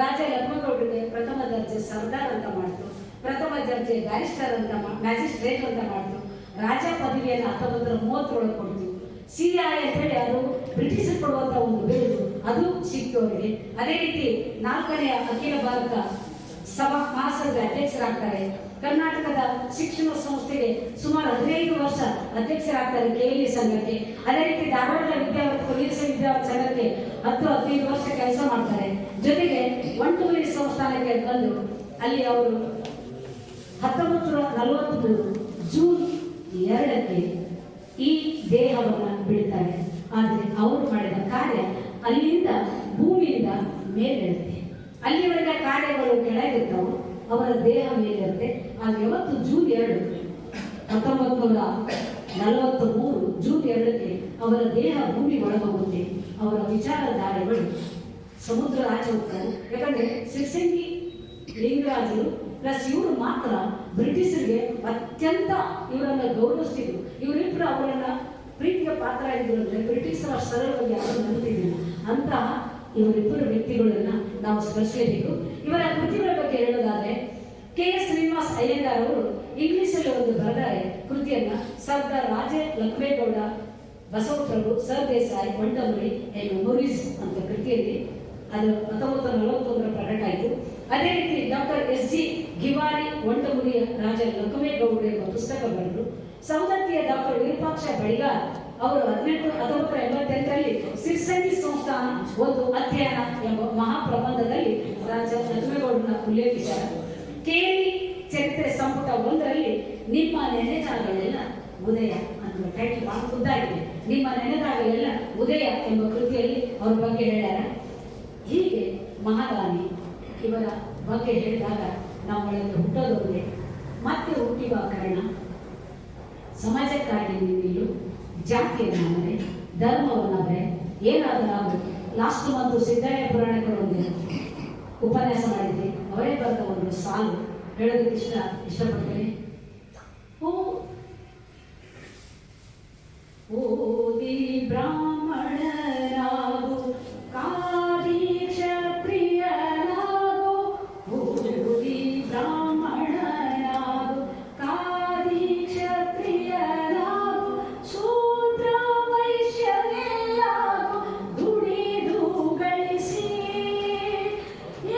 S1: ರಾಜ ಲಕ್ಷ್ಮಗೌಡರಿಗೆ ಪ್ರಥಮ ದರ್ಜೆ ಸರ್ದಾರ್ ಅಂತ ಮಾಡ್ತು, ಪ್ರಥಮ ದರ್ಜೆ ಬ್ಯಾರಿಸ್ಟರ್ ಅಂತ ಮ್ಯಾಜಿಸ್ಟ್ರೇಟ್ ಅಂತ ಮಾಡ್ತು, ರಾಜ ಪದವಿಯನ್ನು 1930 ಕೊಡ್ತು. CI ಅಂತ ಹೇಳಿ ಅದು ಬ್ರಿಟಿಷ್ ಕೊಡುವಂತ ಒಂದು ಬಿರುದು, ಅದು ಸಿಕ್ತು ಅವರಿಗೆ. ಅದೇ ರೀತಿ 4ನೇ ಅಖಿಲ ಭಾರತ ಸಭಾ ಮಹಾಸಭೆಯ ಅಧ್ಯಕ್ಷರಾಗ್ತಾರೆ. ಕರ್ನಾಟಕದ ಶಿಕ್ಷಣ ಸಂಸ್ಥೆಗೆ ಸುಮಾರು 15 ವರ್ಷ ಅಧ್ಯಕ್ಷರಾಗ್ತಾರೆ, KLE ಸಂಘಕ್ಕೆ. ಅದೇ ರೀತಿ ಧಾರವಾಡ ವಿದ್ಯಾವರ್ಧಕ ಸಂಘಕ್ಕೆ 10-15 ವರ್ಷ ಕೆಲಸ ಮಾಡ್ತಾರೆ. ಜೊತೆಗೆ ಒಂಟೂರಿ ಸಂಸ್ಥಾನಕ್ಕೆ ಬಂದು ಅಲ್ಲಿ ಅವರು 1943 ಜೂನ್ 2ಕ್ಕೆ ಈ ದೇಹವನ್ನ ಬಿಡ್ತಾರೆ. ಆದರೆ ಅವರು ಮಾಡಿದ ಕಾರ್ಯ ಅಲ್ಲಿಂದ ಭೂಮಿಯಿಂದ ಮೇಲಿರುತ್ತೆ. ಅಲ್ಲಿವರೆಗೆ ಕಾರ್ಯಗಳು ಕೆಳಗಿರ್ತಾವೆ, ಅವರ ದೇಹ ಮೇಲಿರುತ್ತೆ. ಆದರೆ ಯಾವತ್ತು ಜೂನ್ 2 1943 ಜೂನ್ 2ಕ್ಕೆ ಅವರ ದೇಹ ಭೂಮಿ ಒಳಗೋಗುತ್ತೆ. ಅವರ ವಿಚಾರಧಾರೆಗಳು ಸಮುದ್ರ ಆಚೆ ಹೋಗ್ತಾರೆ. ಯಾಕಂದ್ರೆ ಸಿರ್ಸಂಗಿ ಲಿಂಗರಾಜರು ಪ್ಲಸ್ ಇವರು ಮಾತ್ರ ಬ್ರಿಟಿಷರಿಗೆ ಅತ್ಯಂತ ಇವರನ್ನ ಗೌರವಿಸ್ತಿದ್ರು. ಇವರಿಬ್ಬರು ಅವರನ್ನ ಪ್ರೀತಿಗೆ ಪಾತ್ರ ಆಗಿದ್ರು. ಅಂದ್ರೆ ಬ್ರಿಟಿಷರ ಸರಳವಾಗಿ ಯಾರು ನಂಬುತ್ತಿದ್ದಿಲ್ಲ. ಅಂತಹ ಇವರಿಬ್ಬರು ವ್ಯಕ್ತಿಗಳನ್ನ ನಾವು ಸ್ಮರಿಸಲೇಬೇಕು. ಇವರ ಕೃತಿಗಳ ಬಗ್ಗೆ ಹೇಳೋದಾದ್ರೆ KS ಶ್ರೀನಿವಾಸ್ ಅಯ್ಯಂಗಾರ್ ಅವರು ಇಂಗ್ಲಿಷಲ್ಲಿ ಒಂದು ಬರೆದಾರೆ ಕೃತಿಯನ್ನ, ಸರ್ದಾರ್ ರಾಜ ಲಕ್ಷ್ಮೇಗೌಡ ಬಸವಪ್ರಭು ಸರ್ ದೇಸಾಯಿ ವಂಡಮುರಿ ಎ ಮೆಮೊರೀಸ್ ಅಂತ ಕೃತಿಯಲ್ಲಿ. ಅದು 1941 ಪ್ರಕಟ ಆಯಿತು. ಅದೇ ರೀತಿ ಡಾಕ್ಟರ್ SG ಗಿವಾರಿ ವಂಡಮುರಿಯ ರಾಜ ಲಕ್ಷ್ಮೇಗೌಡ ಎಂಬ ಪುಸ್ತಕ ಬರೆದರು. ಸೌದತ್ತಿಯ ಡಾಕ್ಟರ್ ವಿರೂಪಾಕ್ಷ ಬಳಿಗಾರ್ ಅವರು 1988ರಲ್ಲಿ ಸಿರ್ಸಂಗಿ ಸಂಸ್ಥಾನ ಒಂದು ಅಧ್ಯಯನ ಎಂಬ ಮಹಾಪ್ರಬಂಧದಲ್ಲಿ ರಾಜ ಲಕ್ಷ್ಮೇಗೌಡನ ಉಲ್ಲೇಖಿಸಿದ್ದಾರೆ. KLE ಚರಿತ್ರೆ ಸಂಪುಟ 1ರಲ್ಲಿ ನಿಮ್ಮ ನೆನೆದಾಗಲೆಲ್ಲ ಉದಯ ಅನ್ನುವ ಟೈಟಲ್ ಬಹಳ ಉದ್ದಾಗಿದೆ. ನಿಮ್ಮ ನೆನೆದಾಗಲೆಲ್ಲ ಉದಯ ಎಂಬ ಕೃತಿಯಲ್ಲಿ ಅವರ ಬಗ್ಗೆ ಹೇಳ್ಯಾರ. ಹೀಗೆ ಮಹಾದಾನಿ ಇವರ ಬಗ್ಗೆ ಹೇಳಿದಾಗ ನಮ್ಮೊಳಗೆ ಹುಟ್ಟೋದೊಂದೇ, ಮತ್ತೆ ಹುಟ್ಟಿರುವ ಕಾರಣ ಸಮಾಜಕ್ಕಾಗಿ ನಿಲ್ಲು, ಜಾತಿಯನ್ನಾದರೆ ಧರ್ಮವನ್ನಾದರೆ ಏನಾದರೂ ಆಗಬೇಕು. ಲಾಸ್ಟ್ ಮಂತ್ ಸಿದ್ದಯ್ಯ ಪುರಾಣಿಕರು ಒಂದು ಉಪನ್ಯಾಸ ಮಾಡಿದ್ದೆ, ಅವರೇ ಬರೆದ ಒಂದು ಸಾಲು ಹೇಳೋದಕ್ಕೆ ಇಷ್ಟಪಡ್ತೇನೆ. ಓದಿ ಬ್ರಾಹ್ಮಣರಾಗು, ಕಾದಿ ಕ್ಷತ್ರಿಯರಾಗು, ಓದಿ ಬ್ರಾಹ್ಮಣರಾಗು, ಕಾದಿ ಕ್ಷತ್ರಿಯರಾಗು, ಶೂದ್ರ ವೈಶ್ಯರೆಲ್ಲಾಗು, ದುಡಿದು ಗಳಿಸಿ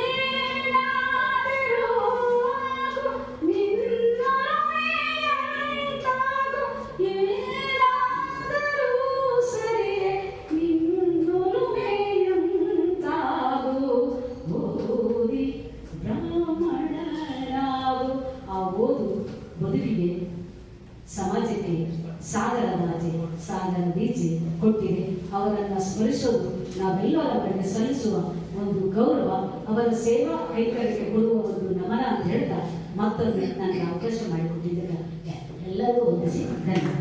S1: ಏನಾದರೂ ಆಗು, ನಿನ್ನೊಲುಮೆಯಂತಾಗು, ಏನಾದರೂ ಸರಿಯೇ ನಿನ್ನೊಲುಮೆಯಂತಾಗು, ಓದಿ ಬ್ರಾಹ್ಮಣರಾಗು. ಆ ಓದು ಬದುಕಿಗೆ, ಸಮಾಜಕ್ಕೆ ಸಾಗರ ಬೀಜ ಕೊಟ್ಟಿದೆ. ಅವರನ್ನು ಸ್ಮರಿಸೋದು ನಾವೆಲ್ಲರವರಿಗೆ ಸಲ್ಲಿಸುವ ಒಂದು ಗೌರವ, ಅವರ ಸೇವಾ ಕೈಕರ್ಯಕ್ಕೆ ಕೊಡುವ ಒಂದು ನಮನ ಅಂತ ಹೇಳ್ತಾ ಮತ್ತೊಮ್ಮೆ ನನಗೆ ಅವಕಾಶ ಮಾಡಿಕೊಟ್ಟಿದ್ದಾರೆ ಎಲ್ಲರೂ ವಂದಿಸಿ ಧನ್ಯವಾದ.